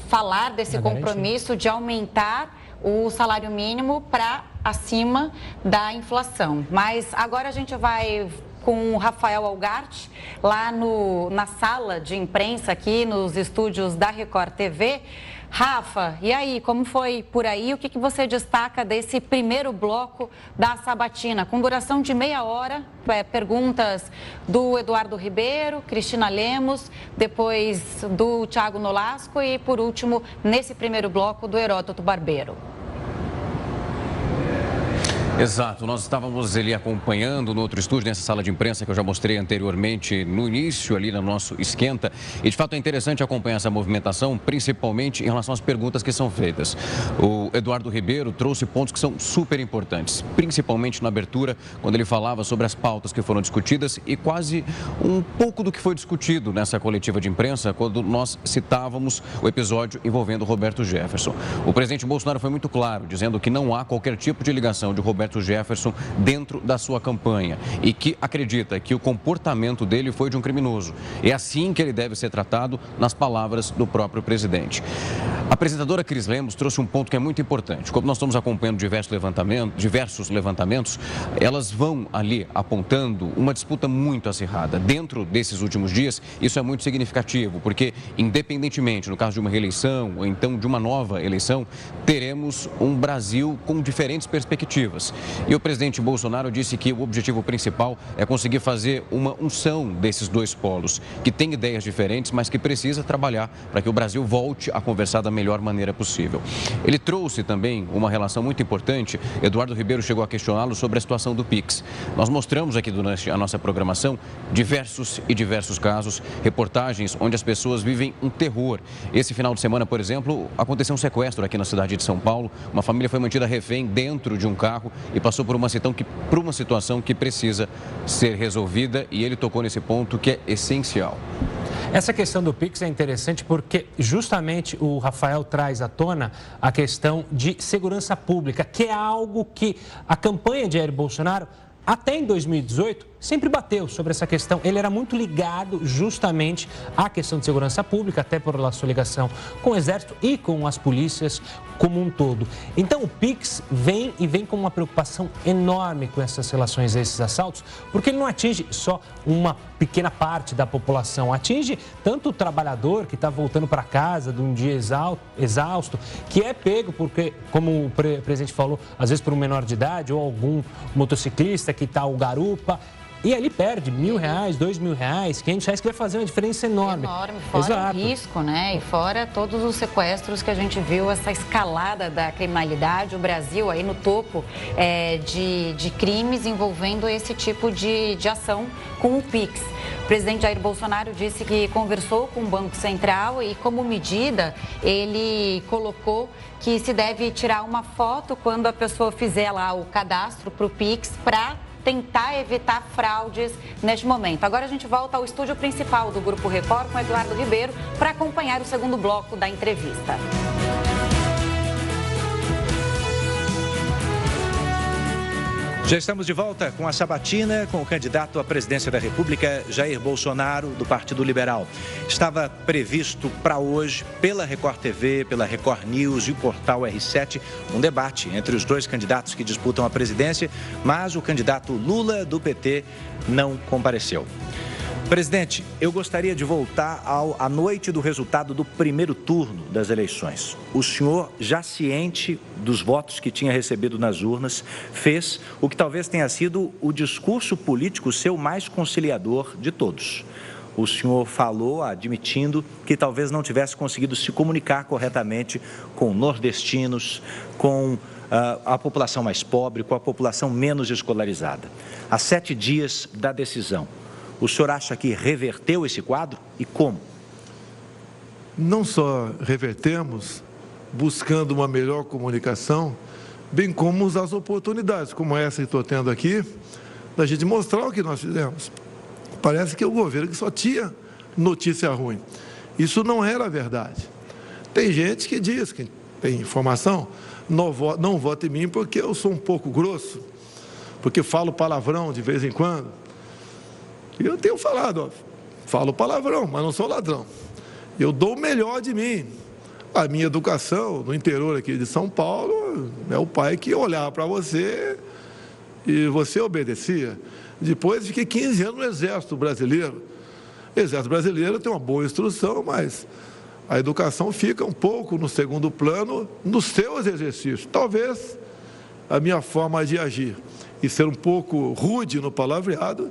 falar desse compromisso de aumentar o salário mínimo para acima da inflação. Mas agora a gente vai com o Rafael Algarte, lá na sala de imprensa aqui nos estúdios da Record TV. Rafa, e aí, como foi por aí? O que você destaca desse primeiro bloco da sabatina? Com duração de meia hora, perguntas do Eduardo Ribeiro, Cristina Lemos, depois do Thiago Nolasco e, por último, nesse primeiro bloco, do Heródoto Barbeiro. Exato, nós estávamos ali acompanhando no outro estúdio, nessa sala de imprensa que eu já mostrei anteriormente no início ali no nosso esquenta, e de fato é interessante acompanhar essa movimentação, principalmente em relação às perguntas que são feitas. O Eduardo Ribeiro trouxe pontos que são super importantes, principalmente na abertura, quando ele falava sobre as pautas que foram discutidas e quase um pouco do que foi discutido nessa coletiva de imprensa, quando nós citávamos o episódio envolvendo Roberto Jefferson. O presidente Bolsonaro foi muito claro, dizendo que não há qualquer tipo de ligação de Roberto Jefferson dentro da sua campanha e que acredita que o comportamento dele foi de um criminoso. É assim que ele deve ser tratado, nas palavras do próprio presidente. A apresentadora Cris Lemos trouxe um ponto que é muito importante. Como nós estamos acompanhando diversos levantamentos, elas vão ali apontando uma disputa muito acirrada. Dentro desses últimos dias, isso é muito significativo, porque independentemente, no caso de uma reeleição ou então de uma nova eleição, teremos um Brasil com diferentes perspectivas. E o presidente Bolsonaro disse que o objetivo principal é conseguir fazer uma unção desses dois polos, que tem ideias diferentes, mas que precisa trabalhar para que o Brasil volte a conversar da melhor maneira possível. Ele trouxe também uma relação muito importante. Eduardo Ribeiro chegou a questioná-lo sobre a situação do Pix. Nós mostramos aqui durante a nossa programação diversos casos, reportagens onde as pessoas vivem um terror. Esse final de semana, por exemplo, aconteceu um sequestro aqui na cidade de São Paulo. Uma família foi mantida refém dentro de um carro e passou por uma situação que precisa ser resolvida, e ele tocou nesse ponto que é essencial. Essa questão do Pix é interessante porque justamente o Rafael traz à tona a questão de segurança pública, que é algo que a campanha de Jair Bolsonaro até em 2018, sempre bateu sobre essa questão. Ele era muito ligado justamente à questão de segurança pública, até por sua ligação com o Exército e com as polícias como um todo. Então, o Pix vem com uma preocupação enorme com essas relações a esses assaltos, porque ele não atinge só uma pequena parte da população, atinge tanto o trabalhador que está voltando para casa de um dia exausto, que é pego porque, como o presidente falou, às vezes por um menor de idade ou algum motociclista que está o garupa, e ali perde R$1.000, R$2.000, R$500, que vai fazer uma diferença enorme. Fora Exato. o risco, né? E fora todos os sequestros que a gente viu, essa escalada da criminalidade, o Brasil aí no topo de crimes envolvendo esse tipo de ação com o Pix. O presidente Jair Bolsonaro disse que conversou com o Banco Central e, como medida, ele colocou que se deve tirar uma foto quando a pessoa fizer lá o cadastro para o Pix para tentar evitar fraudes neste momento. Agora a gente volta ao estúdio principal do Grupo Record com Eduardo Ribeiro para acompanhar o segundo bloco da entrevista. Já estamos de volta com a sabatina com o candidato à presidência da República, Jair Bolsonaro, do Partido Liberal. Estava previsto para hoje, pela Record TV, pela Record News e o portal R7, um debate entre os dois candidatos que disputam a presidência, mas o candidato Lula, do PT, não compareceu. Presidente, eu gostaria de voltar à noite do resultado do primeiro turno das eleições. O senhor, já ciente dos votos que tinha recebido nas urnas, fez o que talvez tenha sido o discurso político seu mais conciliador de todos. O senhor falou, admitindo que talvez não tivesse conseguido se comunicar corretamente com nordestinos, com a população mais pobre, com a população menos escolarizada. Há 7 dias da decisão. O senhor acha que reverteu esse quadro e como? Não só revertemos, buscando uma melhor comunicação, bem como as oportunidades, como essa que estou tendo aqui, da gente mostrar o que nós fizemos. Parece que é o governo que só tinha notícia ruim. Isso não era verdade. Tem gente que diz, que tem informação, não vota em mim porque eu sou um pouco grosso, porque falo palavrão de vez em quando. E eu tenho falado, falo palavrão, mas não sou ladrão. Eu dou o melhor de mim. A minha educação no interior aqui de São Paulo é o pai que olhava para você e você obedecia. Depois fiquei 15 anos no Exército Brasileiro. O Exército Brasileiro tem uma boa instrução, mas a educação fica um pouco no segundo plano nos seus exercícios. Talvez a minha forma de agir e ser um pouco rude no palavreado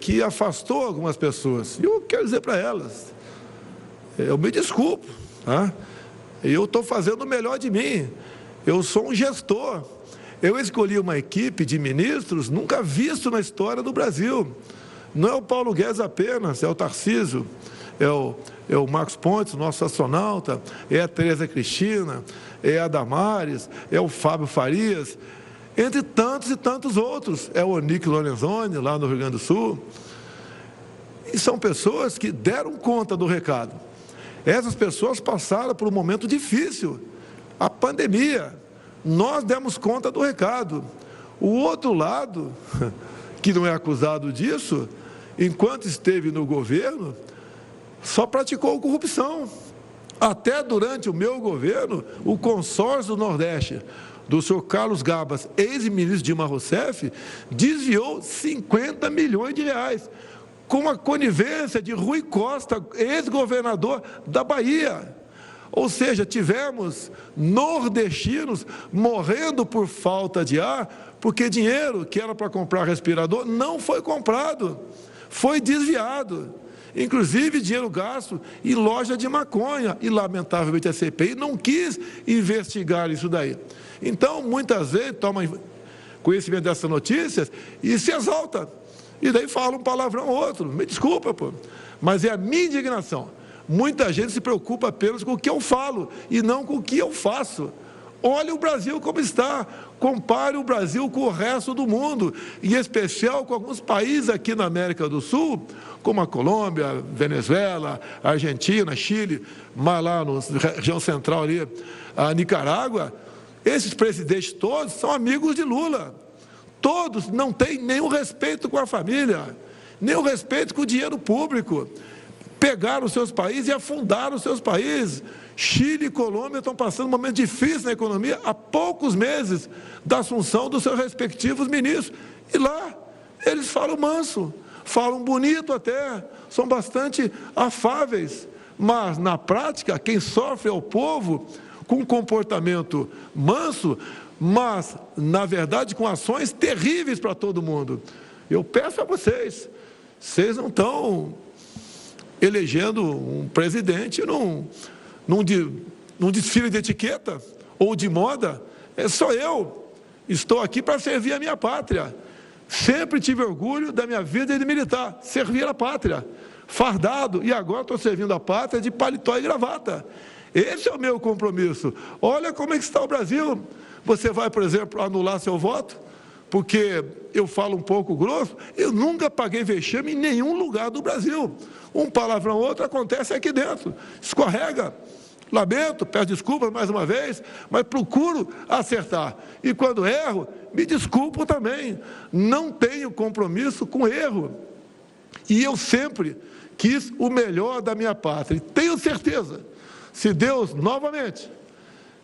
que afastou algumas pessoas. E eu quero dizer para elas, eu me desculpo, tá? Eu estou fazendo o melhor de mim. Eu sou um gestor. Eu escolhi uma equipe de ministros nunca visto na história do Brasil. Não é o Paulo Guedes apenas, é o Tarcísio, é o Marcos Pontes, nosso astronauta, é a Tereza Cristina, é a Damares, é o Fábio Farias, entre tantos e tantos outros. É o Onique Lorenzoni, lá no Rio Grande do Sul. E são pessoas que deram conta do recado. Essas pessoas passaram por um momento difícil, a pandemia. Nós demos conta do recado. O outro lado, que não é acusado disso, enquanto esteve no governo, só praticou corrupção. Até durante o meu governo, o consórcio do Nordeste, do senhor Carlos Gabas, ex-ministro Dilma Rousseff, desviou 50 milhões de reais, com a conivência de Rui Costa, ex-governador da Bahia. Ou seja, tivemos nordestinos morrendo por falta de ar, porque dinheiro que era para comprar respirador não foi comprado, foi desviado. Inclusive dinheiro gasto em loja de maconha, e lamentavelmente a CPI não quis investigar isso daí. Então, muitas vezes, toma conhecimento dessas notícias e se exalta, e daí fala um palavrão ou outro. Me desculpa, pô, mas é a minha indignação. Muita gente se preocupa apenas com o que eu falo e não com o que eu faço. Olhe o Brasil como está, compare o Brasil com o resto do mundo, em especial com alguns países aqui na América do Sul, como a Colômbia, Venezuela, Argentina, Chile, mas lá na região central ali, a Nicarágua. Esses presidentes todos são amigos de Lula. Todos não têm nenhum respeito com a família, nenhum respeito com o dinheiro público. Pegaram os seus países e afundaram os seus países. Chile e Colômbia estão passando um momento difícil na economia há poucos meses da assunção dos seus respectivos ministros. E lá eles falam manso, falam bonito até, são bastante afáveis. Mas, na prática, quem sofre é o povo com um comportamento manso, mas, na verdade, com ações terríveis para todo mundo. Eu peço a vocês, vocês não estão elegendo um presidente num desfile de etiqueta ou de moda. Só eu estou aqui para servir a minha pátria. Sempre tive orgulho da minha vida de militar, servir a pátria, fardado, e agora estou servindo a pátria de paletó e gravata. Esse é o meu compromisso. Olha como é que está o Brasil. Você vai, por exemplo, anular seu voto? Porque eu falo um pouco grosso, eu nunca paguei vexame em nenhum lugar do Brasil. Um palavrão ou outro acontece aqui dentro, escorrega. Lamento, peço desculpas mais uma vez, mas procuro acertar. E quando erro, me desculpo também. Não tenho compromisso com erro. E eu sempre quis o melhor da minha pátria. E tenho certeza, se Deus, novamente,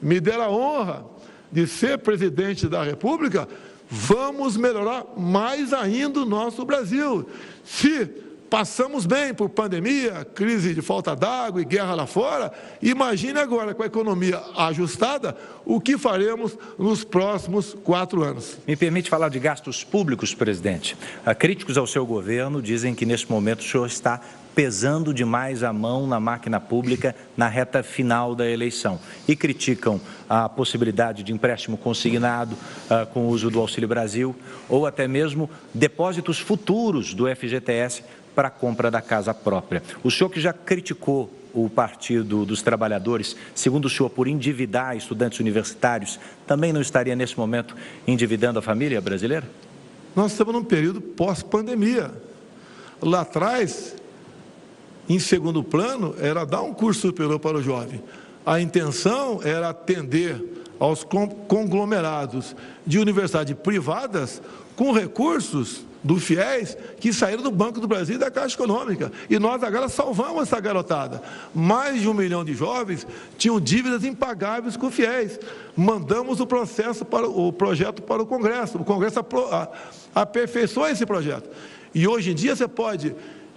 me der a honra de ser presidente da República, vamos melhorar mais ainda o nosso Brasil. Se passamos bem por pandemia, crise de falta d'água e guerra lá fora, imagine agora, com a economia ajustada, o que faremos nos próximos 4 anos. Me permite falar de gastos públicos, presidente. Críticos ao seu governo dizem que, neste momento, o senhor está pesando demais a mão na máquina pública na reta final da eleição e criticam a possibilidade de empréstimo consignado com o uso do Auxílio Brasil ou até mesmo depósitos futuros do FGTS para a compra da casa própria. O senhor, que já criticou o Partido dos Trabalhadores, segundo o senhor, por endividar estudantes universitários, também não estaria nesse momento endividando a família brasileira? Nós estamos num período pós-pandemia. Lá atrás, em segundo plano, era dar um curso superior para o jovem. A intenção era atender aos conglomerados de universidades privadas com recursos do FIES que saíram do Banco do Brasil e da Caixa Econômica. E nós agora salvamos essa garotada. Mais de 1 milhão de jovens tinham dívidas impagáveis com o FIES. Mandamos o projeto para o Congresso. O Congresso aperfeiçoou esse projeto. E hoje em dia você pode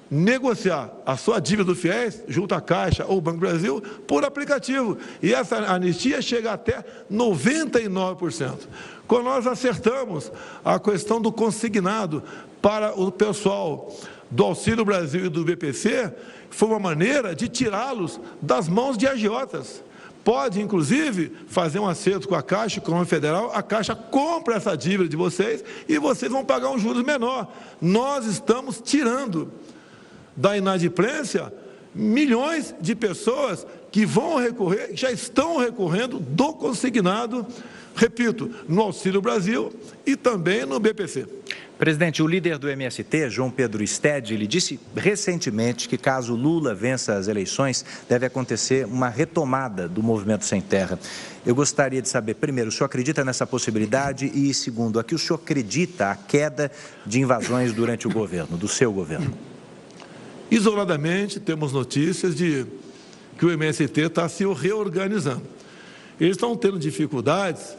negociar a sua dívida do FIES junto à Caixa ou Banco do Brasil por aplicativo. E essa anistia chega até 99%. Quando nós acertamos a questão do consignado para o pessoal do Auxílio Brasil e do BPC, foi uma maneira de tirá-los das mãos de agiotas. Pode, inclusive, fazer um acerto com a Caixa Econômica Federal, a Caixa compra essa dívida de vocês e vocês vão pagar um juros menor. Nós estamos tirando da inadimplência milhões de pessoas que vão recorrer, já estão recorrendo do consignado, repito, no Auxílio Brasil e também no BPC. Presidente, o líder do MST, João Pedro Stedley, ele disse recentemente que, caso Lula vença as eleições, deve acontecer uma retomada do movimento Sem Terra. Eu gostaria de saber, primeiro, o senhor acredita nessa possibilidade e, segundo, a que o senhor acredita a queda de invasões durante o governo, do seu governo? Isoladamente, temos notícias de que o MST está se reorganizando. Eles estão tendo dificuldades,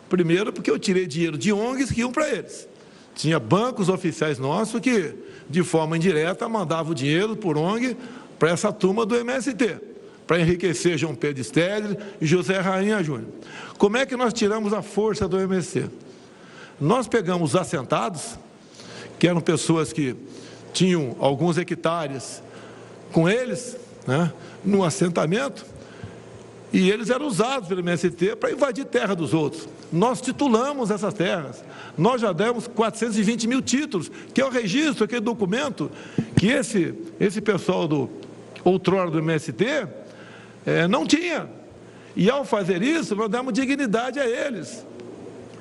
primeiro porque eu tirei dinheiro de ONGs que iam para eles. Tinha bancos oficiais nossos que, de forma indireta, mandavam dinheiro por ONG para essa turma do MST, para enriquecer João Pedro Stedley e José Rainha Júnior. Como é que nós tiramos a força do MST? Nós pegamos os assentados, que eram pessoas que tinham alguns hectares com eles, no assentamento, e eles eram usados pelo MST para invadir terra dos outros. Nós titulamos essas terras, nós já demos 420 mil títulos, que é o registro, aquele documento que esse pessoal outrora do MST não tinha. E ao fazer isso, nós demos dignidade a eles.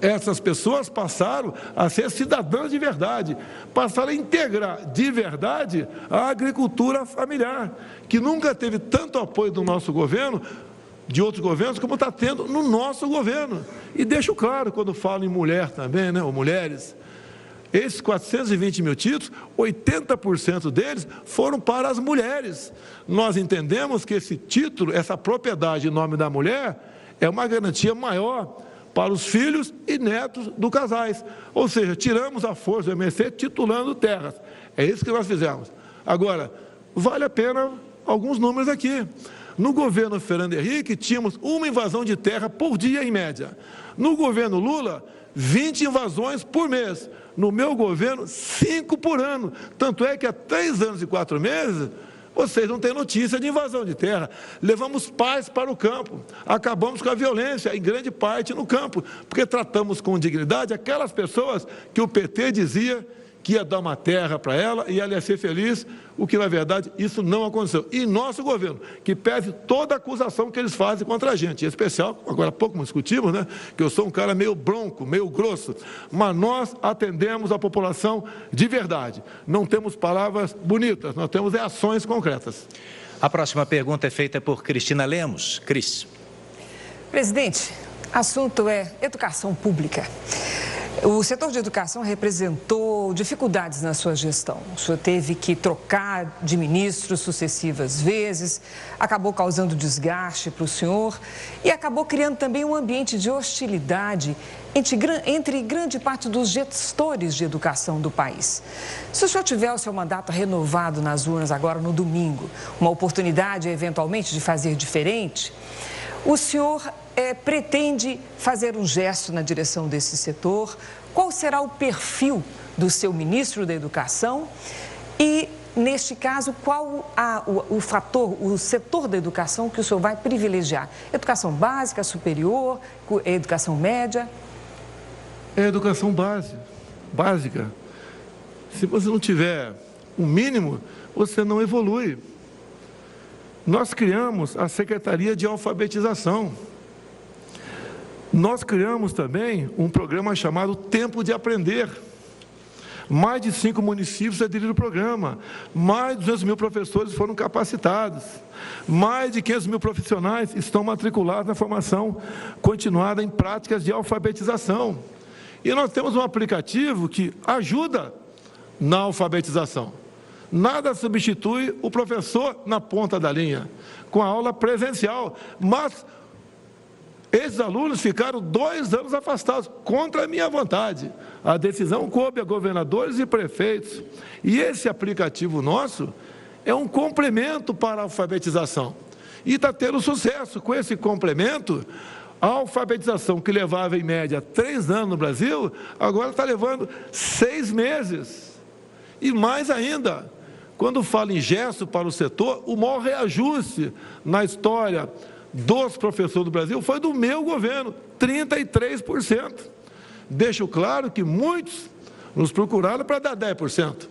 Essas pessoas passaram a ser cidadãs de verdade, passaram a integrar de verdade a agricultura familiar, que nunca teve tanto apoio do nosso governo de outros governos, como está tendo no nosso governo. E deixo claro, quando falo em mulher também, né, ou mulheres, esses 420 mil títulos, 80% deles foram para as mulheres. Nós entendemos que esse título, essa propriedade em nome da mulher, é uma garantia maior para os filhos e netos dos casais. Ou seja, tiramos a força do MST titulando terras. É isso que nós fizemos. Agora, vale a pena alguns números aqui. No governo Fernando Henrique, tínhamos uma invasão de terra por dia, em média. No governo Lula, 20 invasões por mês. No meu governo, 5 por ano. Tanto é que há 3 anos e 4 meses, vocês não têm notícia de invasão de terra. Levamos paz para o campo. Acabamos com a violência, em grande parte, no campo. Porque tratamos com dignidade aquelas pessoas que o PT dizia que ia dar uma terra para ela e ela ia ser feliz, o que, na verdade, isso não aconteceu. E nosso governo, que pese toda a acusação que eles fazem contra a gente, em especial, agora há pouco nós discutimos, né, que eu sou um cara meio bronco, meio grosso, mas nós atendemos a população de verdade. Não temos palavras bonitas, nós temos ações concretas. A próxima pergunta é feita por Cristina Lemos. Cris. Presidente, assunto é educação pública. O setor de educação representou dificuldades na sua gestão. O senhor teve que trocar de ministros sucessivas vezes, acabou causando desgaste para o senhor e acabou criando também um ambiente de hostilidade entre grande parte dos gestores de educação do país. Se o senhor tiver o seu mandato renovado nas urnas agora no domingo, uma oportunidade eventualmente de fazer diferente, o senhor pretende fazer um gesto na direção desse setor? Qual será o perfil do seu ministro da Educação? E, neste caso, qual o setor da educação que o senhor vai privilegiar? Educação básica, superior, educação média? É educação básica. Se você não tiver o mínimo, você não evolui. Nós criamos a Secretaria de Alfabetização. Nós criamos também um programa chamado Tempo de Aprender. Mais de 5 municípios aderiram ao programa. Mais de 200 mil professores foram capacitados. Mais de 500 mil profissionais estão matriculados na formação continuada em práticas de alfabetização. E nós temos um aplicativo que ajuda na alfabetização. Nada substitui o professor na ponta da linha, com a aula presencial. Mas esses alunos ficaram 2 anos afastados, contra a minha vontade. A decisão coube a governadores e prefeitos. E esse aplicativo nosso é um complemento para a alfabetização. E está tendo sucesso. Com esse complemento, a alfabetização que levava, em média, 3 anos no Brasil, agora está levando 6 meses. E mais ainda, quando falo em gesto para o setor, o maior reajuste na história dos professores do Brasil foi do meu governo, 33%. Deixo claro que muitos nos procuraram para dar 10%.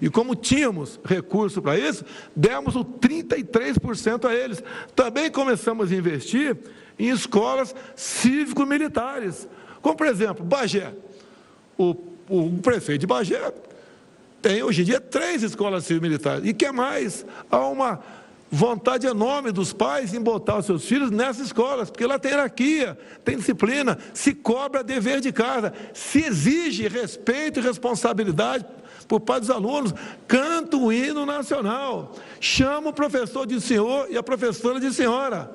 E como tínhamos recurso para isso, demos o 33% a eles. Também começamos a investir em escolas cívico-militares. Como, por exemplo, Bagé. O prefeito de Bagé tem, hoje em dia, 3 escolas cívico-militares. E quer mais? Há uma vontade enorme dos pais em botar os seus filhos nessas escolas, porque lá tem hierarquia, tem disciplina, se cobra dever de casa, se exige respeito e responsabilidade por parte dos alunos, canta o hino nacional, chama o professor de senhor e a professora de senhora.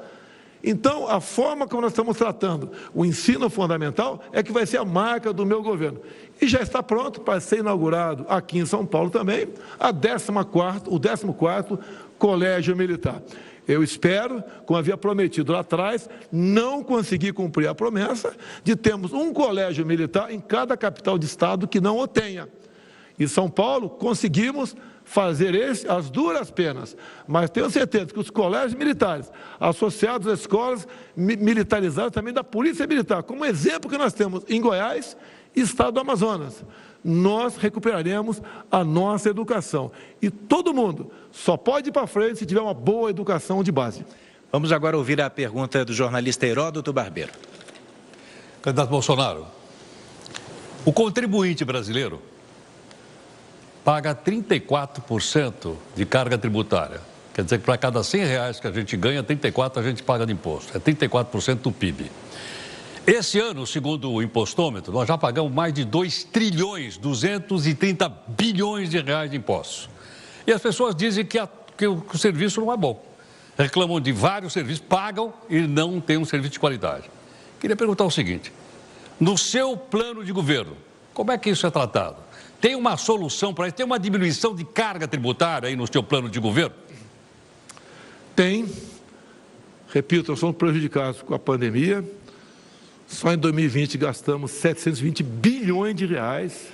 Então, a forma como nós estamos tratando o ensino fundamental é que vai ser a marca do meu governo. E já está pronto para ser inaugurado aqui em São Paulo também o 14º Colégio Militar. Eu espero, como havia prometido lá atrás, não consegui cumprir a promessa de termos um colégio militar em cada capital de estado que não o tenha. Em São Paulo, conseguimos fazer as duras penas, mas tenho certeza que os colégios militares, associados às escolas militarizadas também da Polícia Militar, como exemplo que nós temos em Goiás e Estado do Amazonas, nós recuperaremos a nossa educação. E todo mundo só pode ir para frente se tiver uma boa educação de base. Vamos agora ouvir a pergunta do jornalista Heródoto Barbeiro. Candidato Bolsonaro, o contribuinte brasileiro paga 34% de carga tributária. Quer dizer que para cada R$100 que a gente ganha, 34 a gente paga de imposto. É 34% do PIB. Esse ano, segundo o impostômetro, nós já pagamos mais de 2.230 bilhões de reais de impostos. E as pessoas dizem que o serviço não é bom. Reclamam de vários serviços, pagam e não têm um serviço de qualidade. Queria perguntar o seguinte, no seu plano de governo, como é que isso é tratado? Tem uma solução para isso? Tem uma diminuição de carga tributária aí no seu plano de governo? Tem. Repito, nós somos prejudicados com a pandemia. Só em 2020 gastamos 720 bilhões de reais.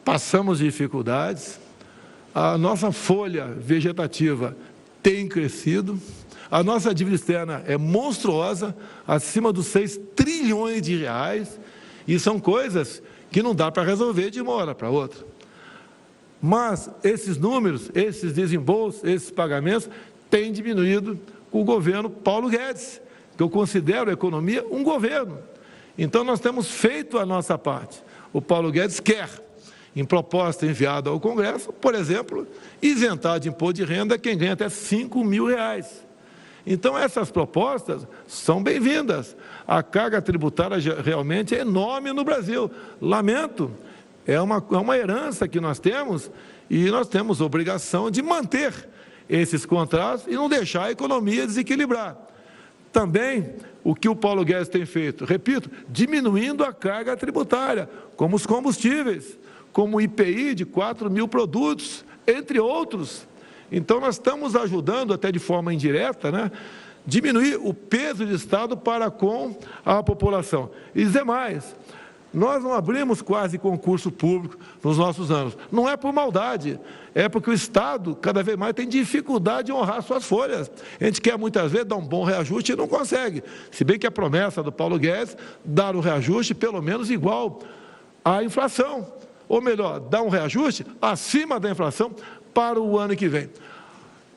Passamos dificuldades. A nossa folha vegetativa tem crescido. A nossa dívida externa é monstruosa, acima dos 6 trilhões de reais. E são coisas que não dá para resolver de uma hora para outra. Mas esses números, esses desembolsos, esses pagamentos, têm diminuído com o governo Paulo Guedes, que eu considero a economia um governo. Então, nós temos feito a nossa parte. O Paulo Guedes quer, em proposta enviada ao Congresso, por exemplo, isentar de imposto de renda quem ganha até R$5.000. Então, essas propostas são bem-vindas. A carga tributária realmente é enorme no Brasil. Lamento, é uma herança que nós temos e nós temos obrigação de manter esses contratos e não deixar a economia desequilibrar. Também, o que o Paulo Guedes tem feito, repito, diminuindo a carga tributária, como os combustíveis, como o IPI de 4.000 produtos, entre outros. Então, nós estamos ajudando, até de forma indireta, né, diminuir o peso do Estado para com a população. E dizer mais, nós não abrimos quase concurso público nos nossos anos. Não é por maldade, é porque o Estado, cada vez mais, tem dificuldade de honrar suas folhas. A gente quer, muitas vezes, dar um bom reajuste e não consegue. Se bem que a promessa do Paulo Guedes, dar um reajuste pelo menos igual à inflação. Ou melhor, dar um reajuste acima da inflação para o ano que vem.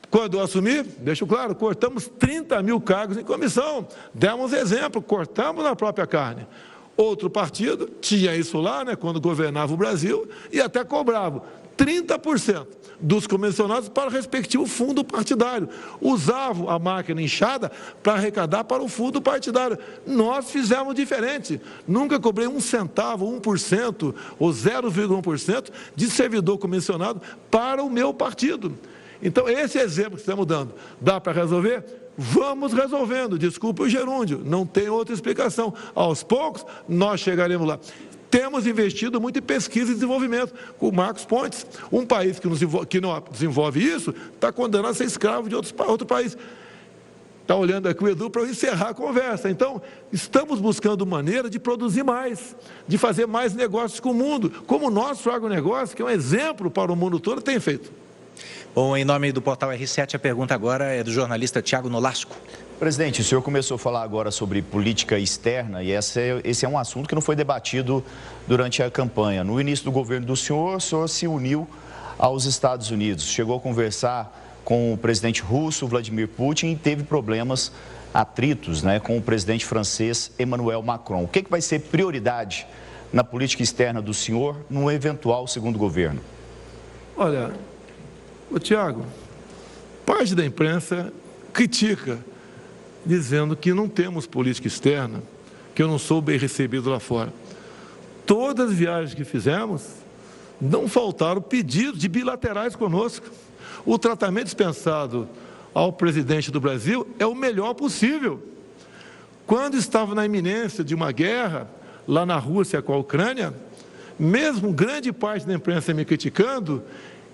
Quando eu assumi, deixo claro, cortamos 30.000 cargos em comissão. Demos exemplo, cortamos na própria carne. Outro partido tinha isso lá, né, quando governava o Brasil, e até cobrava 30% dos comissionados para o respectivo fundo partidário. Usavam a máquina inchada para arrecadar para o fundo partidário. Nós fizemos diferente. Nunca cobrei 1 centavo, 1% ou 0,1% de servidor comissionado para o meu partido. Então, esse exemplo que estamos dando, dá para resolver? Vamos resolvendo. Desculpe o gerúndio, não tem outra explicação. Aos poucos, nós chegaremos lá. Temos investido muito em pesquisa e desenvolvimento, com o Marcos Pontes. Um país que não desenvolve isso, está condenado a ser escravo de outro país. Está olhando aqui o Edu para eu encerrar a conversa. Então, estamos buscando maneira de produzir mais, de fazer mais negócios com o mundo, como o nosso agronegócio, que é um exemplo para o mundo todo, tem feito. Bom, em nome do Portal R7, a pergunta agora é do jornalista Tiago Nolasco. Presidente, o senhor começou a falar agora sobre política externa e esse é um assunto que não foi debatido durante a campanha. No início do governo do senhor, o senhor se uniu aos Estados Unidos, chegou a conversar com o presidente russo, Vladimir Putin, e teve problemas, atritos, né, com o presidente francês, Emmanuel Macron. O que vai ser prioridade na política externa do senhor no eventual segundo governo? Olha, Tiago, parte da imprensa critica, dizendo que não temos política externa, que eu não sou bem recebido lá fora. Todas as viagens que fizemos, não faltaram pedidos de bilaterais conosco. O tratamento dispensado ao presidente do Brasil é o melhor possível. Quando estava na iminência de uma guerra, lá na Rússia com a Ucrânia, mesmo grande parte da imprensa me criticando,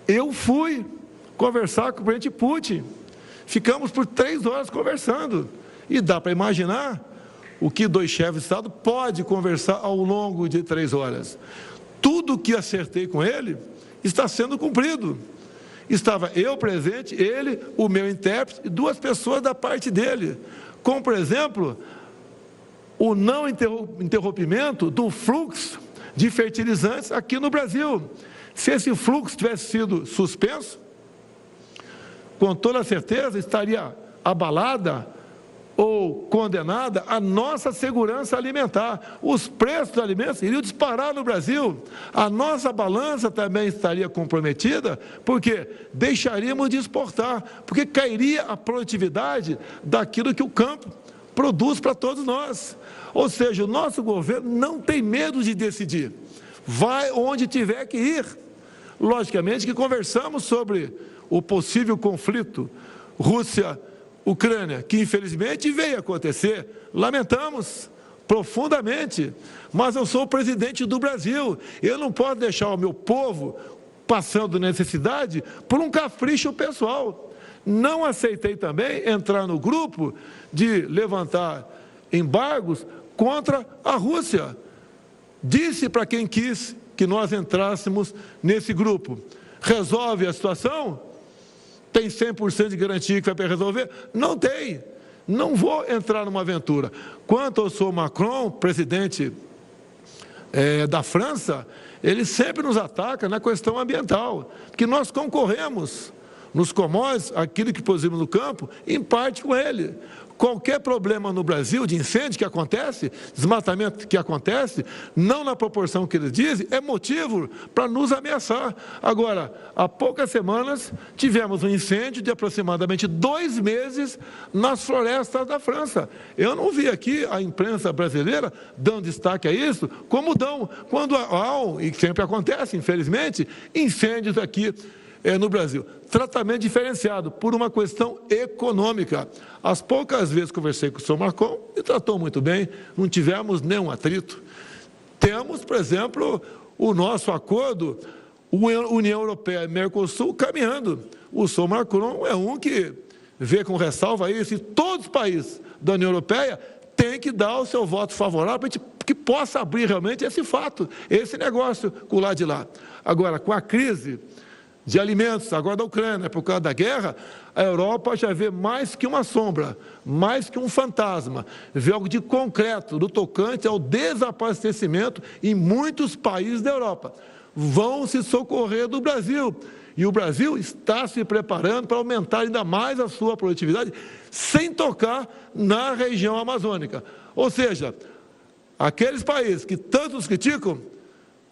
eu fui conversar com o presidente Putin. Ficamos por 3 horas conversando. E dá para imaginar o que 2 chefes de Estado podem conversar ao longo de 3 horas. Tudo o que acertei com ele está sendo cumprido. Estava eu presente, ele, o meu intérprete e 2 pessoas da parte dele. Como, por exemplo, o não interrompimento do fluxo de fertilizantes aqui no Brasil. Se esse fluxo tivesse sido suspenso, com toda certeza estaria abalada ou condenada a nossa segurança alimentar. Os preços dos alimentos iriam disparar no Brasil. A nossa balança também estaria comprometida, porque deixaríamos de exportar, porque cairia a produtividade daquilo que o campo produz para todos nós. Ou seja, o nosso governo não tem medo de decidir. Vai onde tiver que ir. Logicamente que conversamos sobre o possível conflito Rússia-Ucrânia, que infelizmente veio acontecer. Lamentamos profundamente, mas eu sou o presidente do Brasil. Eu não posso deixar o meu povo passando necessidade por um capricho pessoal. Não aceitei também entrar no grupo de levantar embargos contra a Rússia. Disse para quem quis que nós entrássemos nesse grupo. Resolve a situação? Tem 100% de garantia que vai resolver? Não tem. Não vou entrar numa aventura. Quanto ao senhor Macron, presidente da França, ele sempre nos ataca na questão ambiental, que nós concorremos nos commodities, aquilo que produzimos no campo, em parte com ele. Qualquer problema no Brasil de incêndio que acontece, desmatamento que acontece, não na proporção que eles dizem, é motivo para nos ameaçar. Agora, há poucas semanas, tivemos um incêndio de aproximadamente 2 meses nas florestas da França. Eu não vi aqui a imprensa brasileira dando destaque a isso, como dão quando há, e sempre acontece, infelizmente, incêndios aqui no Brasil. Tratamento diferenciado por uma questão econômica. As poucas vezes conversei com o senhor Macron, me tratou muito bem, não tivemos nenhum atrito. Temos, por exemplo, o nosso acordo, União Europeia e Mercosul, caminhando. O senhor Macron é um que vê com ressalva isso, e todos os países da União Europeia têm que dar o seu voto favorável para que possa abrir realmente esse fato, esse negócio com o lado de lá. Agora, com a crise de alimentos, agora da Ucrânia, por causa da guerra, a Europa já vê mais que uma sombra, mais que um fantasma, vê algo de concreto no tocante ao desabastecimento em muitos países da Europa. Vão se socorrer do Brasil, e o Brasil está se preparando para aumentar ainda mais a sua produtividade, sem tocar na região amazônica. Ou seja, aqueles países que tanto nos criticam,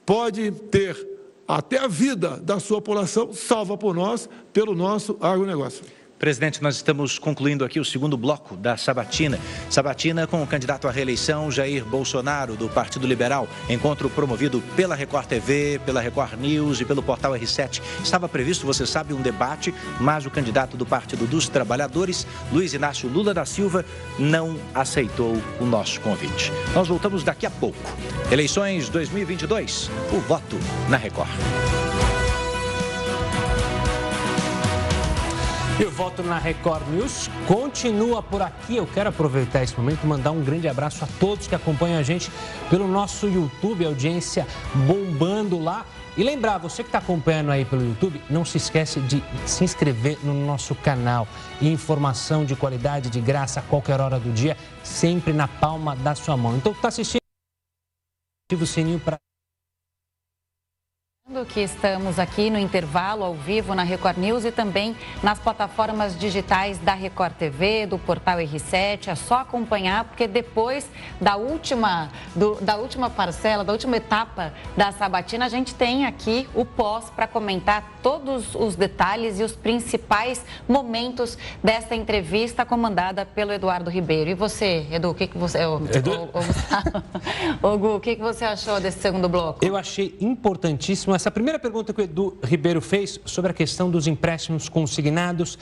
pode ter até a vida da sua população salva por nós, pelo nosso agronegócio. Presidente, nós estamos concluindo aqui o segundo bloco da sabatina. Sabatina com o candidato à reeleição, Jair Bolsonaro, do Partido Liberal. Encontro promovido pela Record TV, pela Record News e pelo portal R7. Estava previsto, você sabe, um debate, mas o candidato do Partido dos Trabalhadores, Luiz Inácio Lula da Silva, não aceitou o nosso convite. Nós voltamos daqui a pouco. Eleições 2022, o voto na Record. E o voto na Record News continua por aqui. Eu quero aproveitar esse momento e mandar um grande abraço a todos que acompanham a gente pelo nosso YouTube, audiência bombando lá. E lembrar, você que está acompanhando aí pelo YouTube, não se esquece de se inscrever no nosso canal. Informação de qualidade, de graça, a qualquer hora do dia, sempre na palma da sua mão. Então, está assistindo, ativa o sininho para... Que estamos aqui no intervalo ao vivo na Record News e também nas plataformas digitais da Record TV, do portal R7. É só acompanhar, porque depois da última parcela, da última etapa da sabatina, a gente tem aqui o pós para comentar todos os detalhes e os principais momentos dessa entrevista comandada pelo Eduardo Ribeiro. E você, Edu, o que você... Gu, o que você achou desse segundo bloco? Eu achei importantíssimo essa primeira pergunta que o Edu Ribeiro fez sobre a questão dos empréstimos consignados.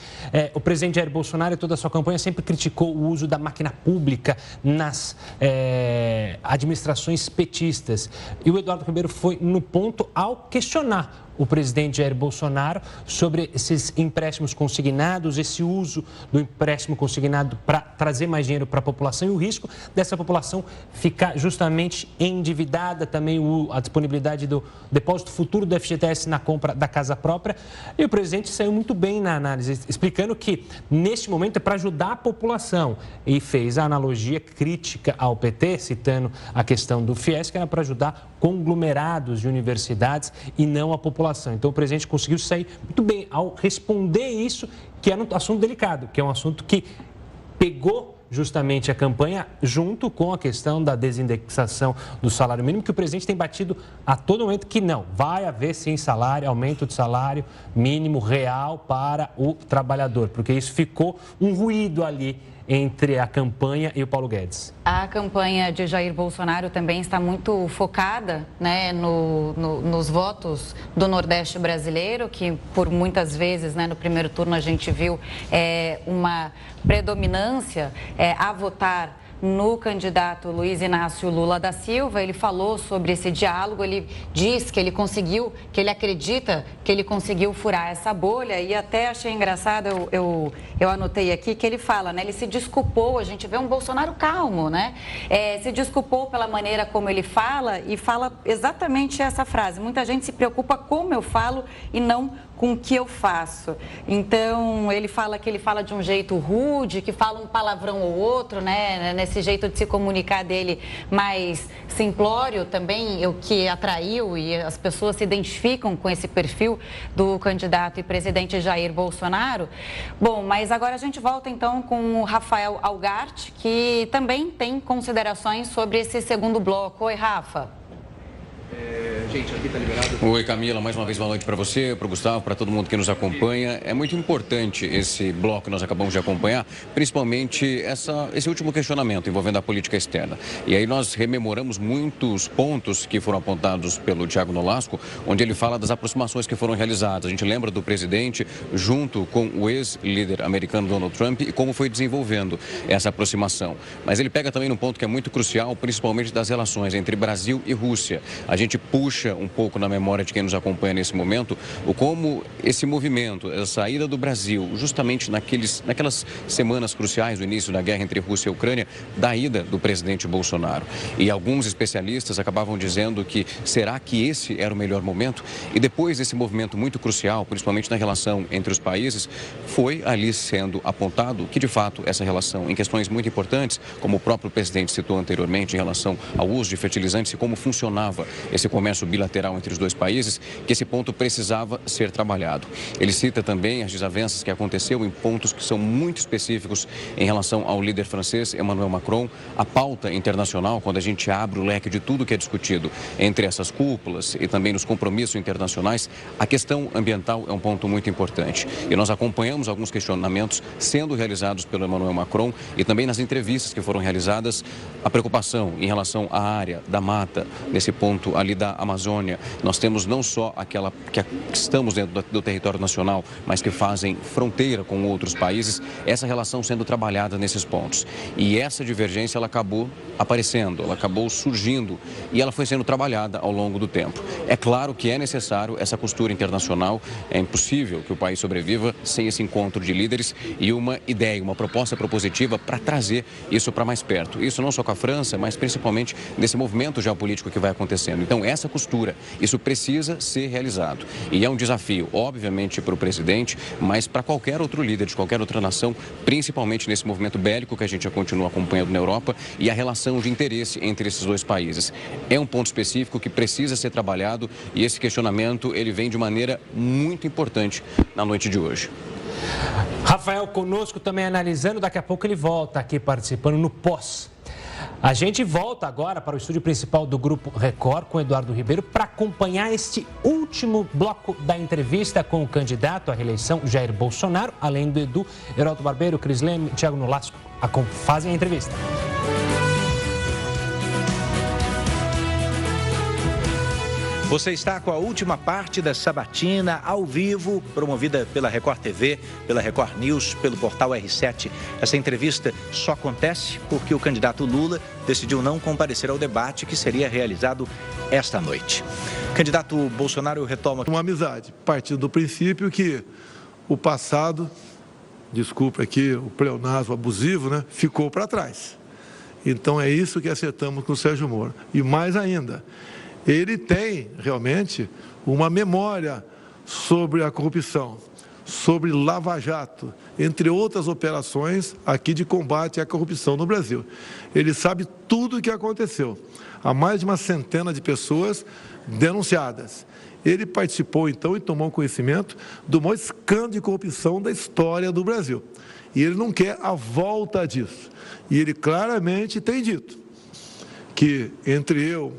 O presidente Jair Bolsonaro e toda a sua campanha sempre criticou o uso da máquina pública nas administrações petistas. E o Eduardo Ribeiro foi no ponto ao questionar o presidente Jair Bolsonaro sobre esses empréstimos consignados, esse uso do empréstimo consignado para trazer mais dinheiro para a população e o risco dessa população ficar justamente endividada, também a disponibilidade do depósito futuro do FGTS na compra da casa própria. E o presidente saiu muito bem na análise, explicando que neste momento é para ajudar a população e fez a analogia crítica ao PT, citando a questão do FIES, que era para ajudar conglomerados de universidades e não a população. Então, o presidente conseguiu sair muito bem ao responder isso, que é um assunto delicado, que é um assunto que pegou justamente a campanha junto com a questão da desindexação do salário mínimo, que o presidente tem batido a todo momento que não, vai haver sim aumento de salário mínimo real para o trabalhador, porque isso ficou um ruído ali entre a campanha e o Paulo Guedes. A campanha de Jair Bolsonaro também está muito focada, né, nos votos do Nordeste brasileiro, que por muitas vezes, né, no primeiro turno a gente viu uma predominância a votar no candidato Luiz Inácio Lula da Silva. Ele falou sobre esse diálogo, ele diz que ele conseguiu, que ele acredita que ele conseguiu furar essa bolha, e até achei engraçado, eu anotei aqui que ele fala, né, ele se desculpou, a gente vê um Bolsonaro calmo, né, se desculpou pela maneira como ele fala e fala exatamente essa frase: muita gente se preocupa como eu falo e não com o que eu faço. Então, ele fala que ele fala de um jeito rude, que fala um palavrão ou outro, né? Nesse jeito de se comunicar dele mais simplório também, o que atraiu, e as pessoas se identificam com esse perfil do candidato e presidente Jair Bolsonaro. Bom, mas agora a gente volta então com o Rafael Algart, que também tem considerações sobre esse segundo bloco. Oi, Rafa. Gente, aqui tá liberado. Oi, Camila, mais uma vez boa noite para você, para o Gustavo, para todo mundo que nos acompanha. É muito importante esse bloco que nós acabamos de acompanhar, principalmente esse último questionamento envolvendo a política externa. E aí nós rememoramos muitos pontos que foram apontados pelo Thiago Nolasco, onde ele fala das aproximações que foram realizadas. A gente lembra do presidente junto com o ex-líder americano Donald Trump e como foi desenvolvendo essa aproximação. Mas ele pega também num ponto que é muito crucial, principalmente das relações entre Brasil e Rússia. A gente puxa um pouco na memória de quem nos acompanha nesse momento o como esse movimento, a saída do Brasil, justamente naquelas semanas cruciais do início da guerra entre Rússia e Ucrânia, da ida do presidente Bolsonaro. E alguns especialistas acabavam dizendo que será que esse era o melhor momento? E depois desse movimento muito crucial, principalmente na relação entre os países, foi ali sendo apontado que, de fato, essa relação, em questões muito importantes, como o próprio presidente citou anteriormente, em relação ao uso de fertilizantes e como funcionava esse comércio bilateral entre os dois países, que esse ponto precisava ser trabalhado. Ele cita também as desavenças que aconteceu em pontos que são muito específicos em relação ao líder francês, Emmanuel Macron, a pauta internacional, quando a gente abre o leque de tudo que é discutido entre essas cúpulas e também nos compromissos internacionais, a questão ambiental é um ponto muito importante. E nós acompanhamos alguns questionamentos sendo realizados pelo Emmanuel Macron e também nas entrevistas que foram realizadas, a preocupação em relação à área da mata, nesse ponto ali da Amazônia. Nós temos não só aquela que estamos dentro do território nacional, mas que fazem fronteira com outros países, essa relação sendo trabalhada nesses pontos. E essa divergência, ela acabou aparecendo, ela acabou surgindo e ela foi sendo trabalhada ao longo do tempo. É claro que é necessário essa costura internacional, é impossível que o país sobreviva sem esse encontro de líderes e uma ideia, uma proposta propositiva para trazer isso para mais perto. Isso não só com a França, mas principalmente nesse movimento geopolítico que vai acontecendo. Então, essa costura, isso precisa ser realizado. E é um desafio, obviamente, para o presidente, mas para qualquer outro líder de qualquer outra nação, principalmente nesse movimento bélico que a gente já continua acompanhando na Europa e a relação de interesse entre esses dois países. É um ponto específico que precisa ser trabalhado e esse questionamento, ele vem de maneira muito importante na noite de hoje. Rafael conosco também analisando, daqui a pouco ele volta aqui participando no pós. A gente volta agora para o estúdio principal do Grupo Record com Eduardo Ribeiro para acompanhar este último bloco da entrevista com o candidato à reeleição Jair Bolsonaro, além do Edu, Heraldo Barbeiro, Cris Leme, Thiago Nolasco, fazem a entrevista. Você está com a última parte da sabatina ao vivo, promovida pela Record TV, pela Record News, pelo portal R7. Essa entrevista só acontece porque o candidato Lula decidiu não comparecer ao debate que seria realizado esta noite. Candidato Bolsonaro retoma uma amizade, partindo do princípio que o passado, desculpa aqui o pleonasmo abusivo, né, ficou para trás. Então é isso que acertamos com o Sérgio Moro. E mais ainda, ele tem realmente uma memória sobre a corrupção, sobre Lava Jato, entre outras operações aqui de combate à corrupção no Brasil. Ele sabe tudo o que aconteceu. Há mais de uma centena de pessoas denunciadas. Ele participou, então, e tomou conhecimento do maior escândalo de corrupção da história do Brasil. E ele não quer a volta disso. E ele claramente tem dito que entre eu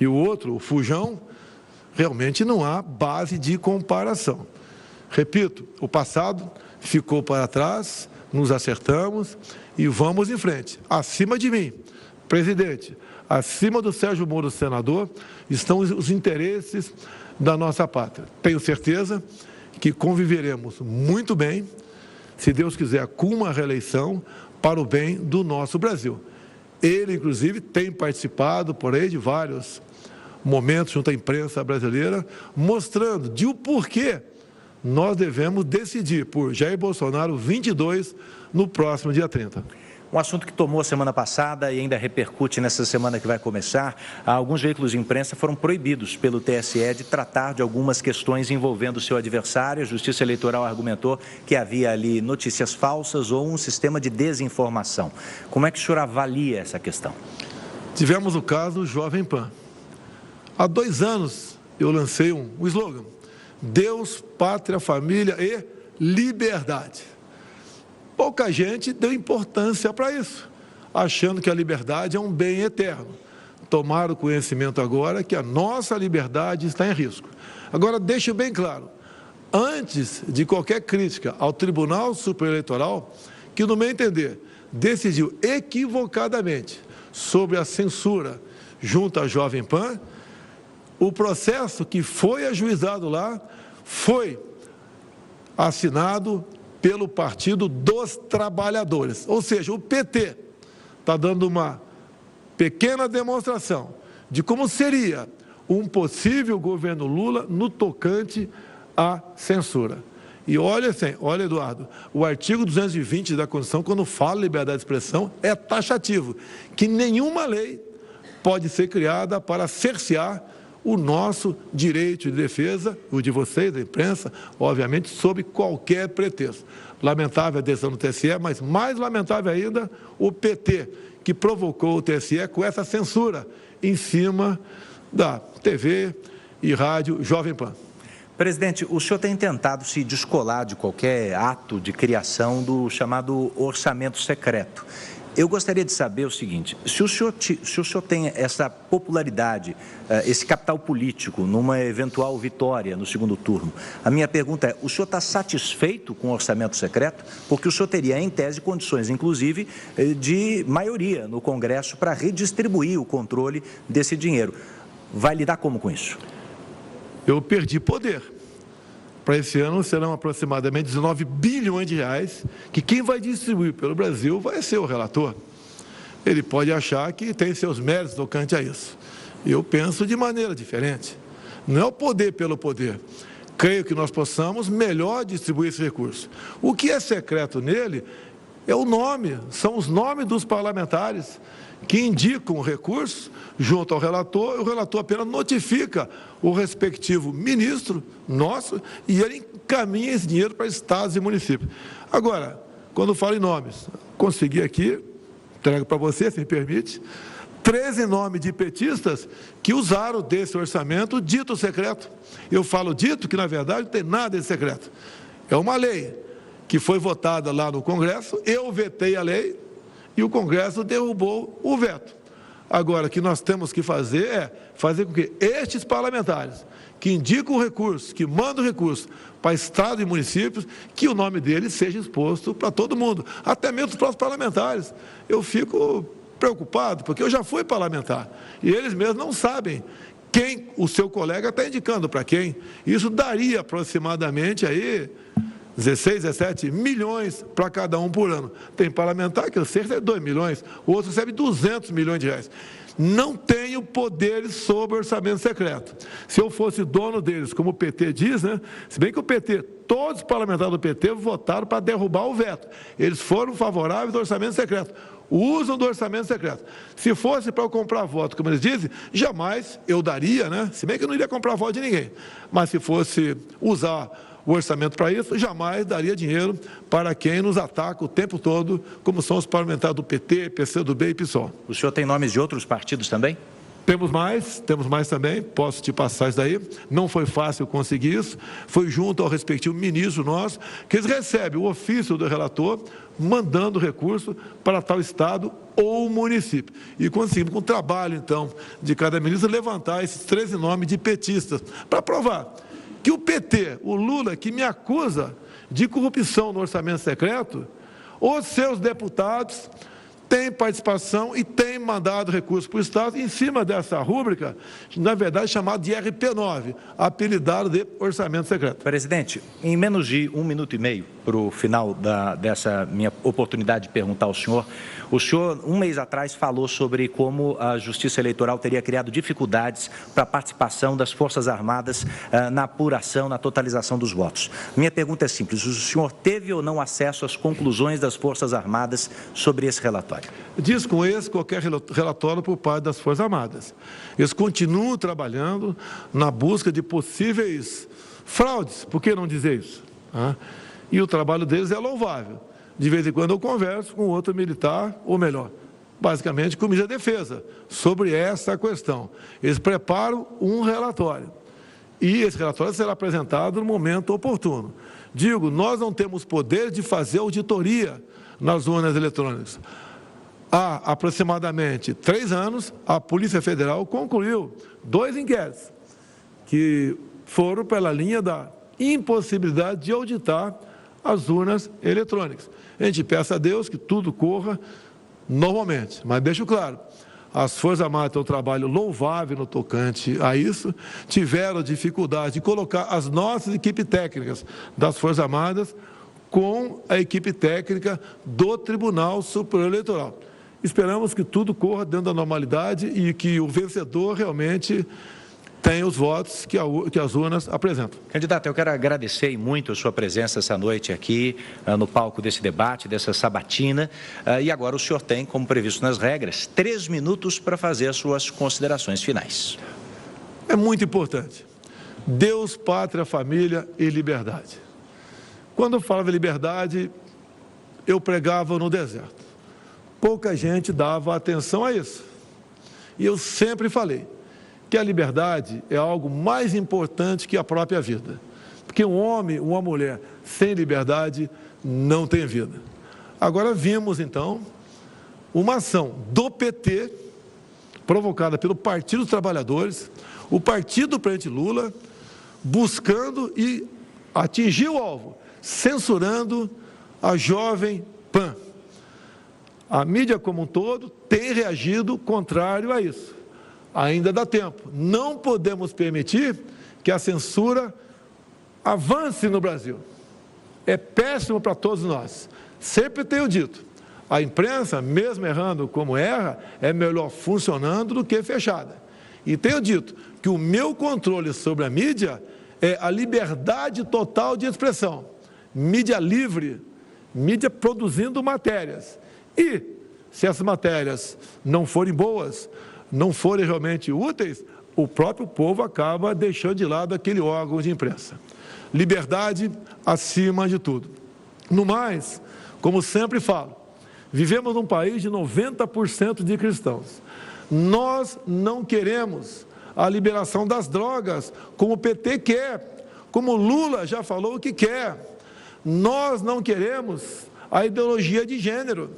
e o outro, o Fujão, realmente não há base de comparação. Repito, o passado ficou para trás, nos acertamos e vamos em frente. Acima de mim, presidente, acima do Sérgio Moro, senador, estão os interesses da nossa pátria. Tenho certeza que conviveremos muito bem, se Deus quiser, com uma reeleição para o bem do nosso Brasil. Ele, inclusive, tem participado por aí de vários momentos junto à imprensa brasileira, mostrando de o porquê nós devemos decidir por Jair Bolsonaro 22 no próximo dia 30. Um assunto que tomou a semana passada e ainda repercute nessa semana que vai começar, alguns veículos de imprensa foram proibidos pelo TSE de tratar de algumas questões envolvendo o seu adversário. A Justiça Eleitoral argumentou que havia ali notícias falsas ou um sistema de desinformação. Como é que o senhor avalia essa questão? Tivemos o caso Jovem Pan. Há 2 anos eu lancei um slogan: Deus, Pátria, Família e Liberdade. Pouca gente deu importância para isso, achando que a liberdade é um bem eterno. Tomaram conhecimento agora que a nossa liberdade está em risco. Agora, deixo bem claro, antes de qualquer crítica ao Tribunal Superior Eleitoral, que, no meu entender, decidiu equivocadamente sobre a censura junto à Jovem Pan, o processo que foi ajuizado lá foi assinado pelo Partido dos Trabalhadores, ou seja, o PT está dando uma pequena demonstração de como seria um possível governo Lula no tocante à censura. E olha, Eduardo, o artigo 220 da Constituição, quando fala liberdade de expressão, é taxativo, que nenhuma lei pode ser criada para cercear o nosso direito de defesa, o de vocês, da imprensa, obviamente, sob qualquer pretexto. Lamentável a decisão do TSE, mas mais lamentável ainda o PT, que provocou o TSE com essa censura em cima da TV e rádio Jovem Pan. Presidente, o senhor tem tentado se descolar de qualquer ato de criação do chamado orçamento secreto. Eu gostaria de saber o seguinte: se o senhor tem essa popularidade, esse capital político numa eventual vitória no segundo turno, a minha pergunta é: o senhor está satisfeito com o orçamento secreto? Porque o senhor teria, em tese, condições, inclusive, de maioria no Congresso para redistribuir o controle desse dinheiro. Vai lidar como com isso? Eu perdi poder. Para esse ano serão aproximadamente 19 bilhões de reais, que quem vai distribuir pelo Brasil vai ser o relator. Ele pode achar que tem seus méritos tocante a isso. Eu penso de maneira diferente. Não é o poder pelo poder. Creio que nós possamos melhor distribuir esse recurso. O que é secreto nele é o nome, são os nomes dos parlamentares que indicam o recurso junto ao relator, e o relator apenas notifica o respectivo ministro nosso e ele encaminha esse dinheiro para estados e municípios. Agora, quando falo em nomes, consegui aqui, entrego para você, se me permite, 13 nomes de petistas que usaram desse orçamento dito secreto. Eu falo dito que, na verdade, não tem nada de secreto. É uma lei que foi votada lá no Congresso, eu vetei a lei e o Congresso derrubou o veto. Agora, o que nós temos que fazer é fazer com que estes parlamentares que indicam o recurso, que mandam o recurso para estado e municípios, que o nome deles seja exposto para todo mundo, até mesmo os próprios parlamentares. Eu fico preocupado, porque eu já fui parlamentar, e eles mesmos não sabem quem o seu colega está indicando para quem. Isso daria aproximadamente aí 16, 17 milhões para cada um por ano. Tem parlamentar que eu sei recebe 2 milhões, o outro recebe 200 milhões de reais. Não tenho poderes sobre o orçamento secreto. Se eu fosse dono deles, como o PT diz, né? Se bem que o PT, todos os parlamentares do PT votaram para derrubar o veto. Eles foram favoráveis ao orçamento secreto. Usam do orçamento secreto. Se fosse para eu comprar voto, como eles dizem, jamais eu daria, né? Se bem que eu não iria comprar voto de ninguém. Mas se fosse usar o orçamento para isso, jamais daria dinheiro para quem nos ataca o tempo todo, como são os parlamentares do PT, PCdoB e PSOL. O senhor tem nomes de outros partidos também? Temos mais também, posso te passar isso daí. Não foi fácil conseguir isso, foi junto ao respectivo ministro nosso, que eles recebem o ofício do relator, mandando recurso para tal estado ou município. E conseguimos, com o trabalho, então, de cada ministro, levantar esses 13 nomes de petistas, para provar que o PT, o Lula, que me acusa de corrupção no orçamento secreto, os seus deputados tem participação e tem mandado recursos para o Estado em cima dessa rúbrica, na verdade chamada de RP9, apelidado de orçamento secreto. Presidente, em menos de 1 minuto e meio para o final dessa minha oportunidade de perguntar ao senhor, o senhor, um mês atrás, falou sobre como a Justiça Eleitoral teria criado dificuldades para a participação das Forças Armadas na apuração, na totalização dos votos. Minha pergunta é simples, o senhor teve ou não acesso às conclusões das Forças Armadas sobre esse relatório? Desconheço qualquer relatório por parte das Forças Armadas. Eles continuam trabalhando na busca de possíveis fraudes, por que não dizer isso? E o trabalho deles é louvável. De vez em quando eu converso com outro militar, ou melhor, basicamente com o ministro da Defesa, sobre essa questão. Eles preparam um relatório e esse relatório será apresentado no momento oportuno. Digo, nós não temos poder de fazer auditoria nas urnas eletrônicas. Há aproximadamente 3 anos, a Polícia Federal concluiu 2 inquéritos que foram pela linha da impossibilidade de auditar as urnas eletrônicas. A gente peça a Deus que tudo corra normalmente, mas deixo claro, as Forças Armadas têm um trabalho louvável no tocante a isso, tiveram dificuldade de colocar as nossas equipes técnicas das Forças Armadas com a equipe técnica do Tribunal Superior Eleitoral. Esperamos que tudo corra dentro da normalidade e que o vencedor realmente tenha os votos que as urnas apresentam. Candidato, eu quero agradecer muito a sua presença essa noite aqui no palco desse debate, dessa sabatina. E agora o senhor tem, como previsto nas regras, 3 minutos para fazer as suas considerações finais. É muito importante. Deus, pátria, família e liberdade. Quando eu falava liberdade, eu pregava no deserto. Pouca gente dava atenção a isso. E eu sempre falei que a liberdade é algo mais importante que a própria vida. Porque um homem, uma mulher sem liberdade não tem vida. Agora vimos, então, uma ação do PT, provocada pelo Partido dos Trabalhadores, o partido do presidente Lula, buscando e atingir o alvo, censurando a Jovem Pan. A mídia como um todo tem reagido contrário a isso. Ainda dá tempo. Não podemos permitir que a censura avance no Brasil. É péssimo para todos nós. Sempre tenho dito, a imprensa, mesmo errando como erra, é melhor funcionando do que fechada. E tenho dito que o meu controle sobre a mídia é a liberdade total de expressão. Mídia livre, mídia produzindo matérias. E, se essas matérias não forem boas, não forem realmente úteis, o próprio povo acaba deixando de lado aquele órgão de imprensa. Liberdade acima de tudo. No mais, como sempre falo, vivemos num país de 90% de cristãos. Nós não queremos a liberação das drogas, como o PT quer, como Lula já falou que quer. Nós não queremos a ideologia de gênero.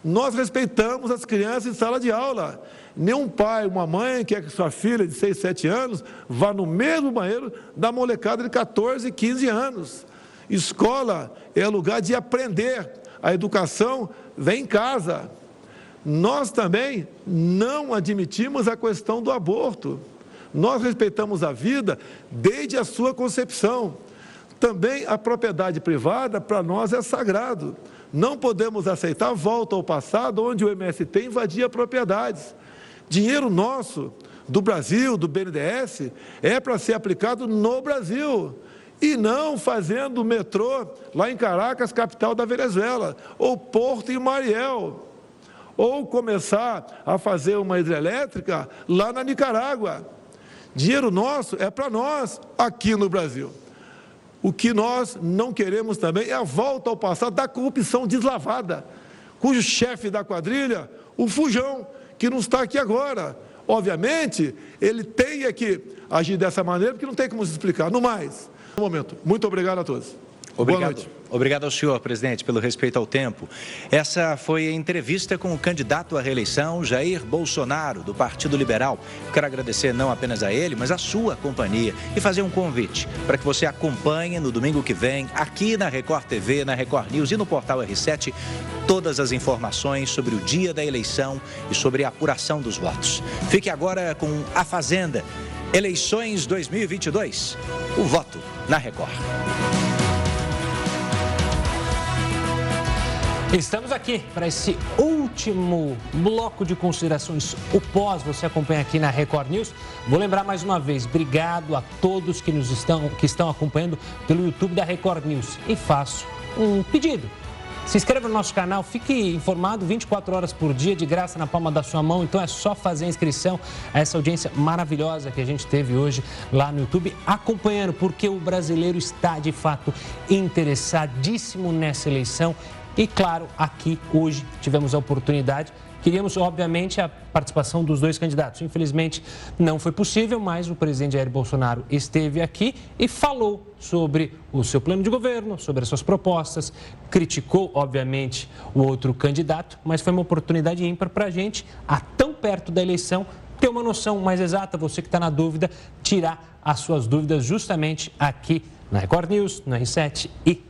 Nós respeitamos as crianças em sala de aula. Nenhum pai, uma mãe quer que sua filha de 6, 7 anos vá no mesmo banheiro da molecada de 14, 15 anos. Escola é lugar de aprender. A educação vem em casa. Nós também não admitimos a questão do aborto. Nós respeitamos a vida desde a sua concepção. Também a propriedade privada, para nós, é sagrado. Não podemos aceitar a volta ao passado, onde o MST invadia propriedades. Dinheiro nosso, do Brasil, do BNDES, é para ser aplicado no Brasil. E não fazendo metrô lá em Caracas, capital da Venezuela, ou Porto em Mariel. Ou começar a fazer uma hidrelétrica lá na Nicarágua. Dinheiro nosso é para nós, aqui no Brasil. O que nós não queremos também é a volta ao passado da corrupção deslavada, cujo chefe da quadrilha, o Fujão, que não está aqui agora, obviamente, ele tem que agir dessa maneira, porque não tem como se explicar. No mais, no momento. Muito obrigado a todos. Obrigado. Boa noite. Obrigado ao senhor, presidente, pelo respeito ao tempo. Essa foi a entrevista com o candidato à reeleição, Jair Bolsonaro, do Partido Liberal. Quero agradecer não apenas a ele, mas a sua companhia e fazer um convite para que você acompanhe no domingo que vem, aqui na Record TV, na Record News e no portal R7, todas as informações sobre o dia da eleição e sobre a apuração dos votos. Fique agora com A Fazenda, Eleições 2022, o voto na Record. Estamos aqui para esse último bloco de considerações, o pós, você acompanha aqui na Record News. Vou lembrar mais uma vez, obrigado a todos que estão acompanhando pelo YouTube da Record News. E faço um pedido. Se inscreva no nosso canal, fique informado 24 horas por dia, de graça na palma da sua mão. Então é só fazer a inscrição a essa audiência maravilhosa que a gente teve hoje lá no YouTube, acompanhando, porque o brasileiro está de fato interessadíssimo nessa eleição. E claro, aqui hoje tivemos a oportunidade, queríamos obviamente a participação dos dois candidatos. Infelizmente não foi possível, mas o presidente Jair Bolsonaro esteve aqui e falou sobre o seu plano de governo, sobre as suas propostas, criticou obviamente o outro candidato, mas foi uma oportunidade ímpar para a gente, tão perto da eleição, ter uma noção mais exata, você que está na dúvida, tirar as suas dúvidas justamente aqui na Record News, no R7 e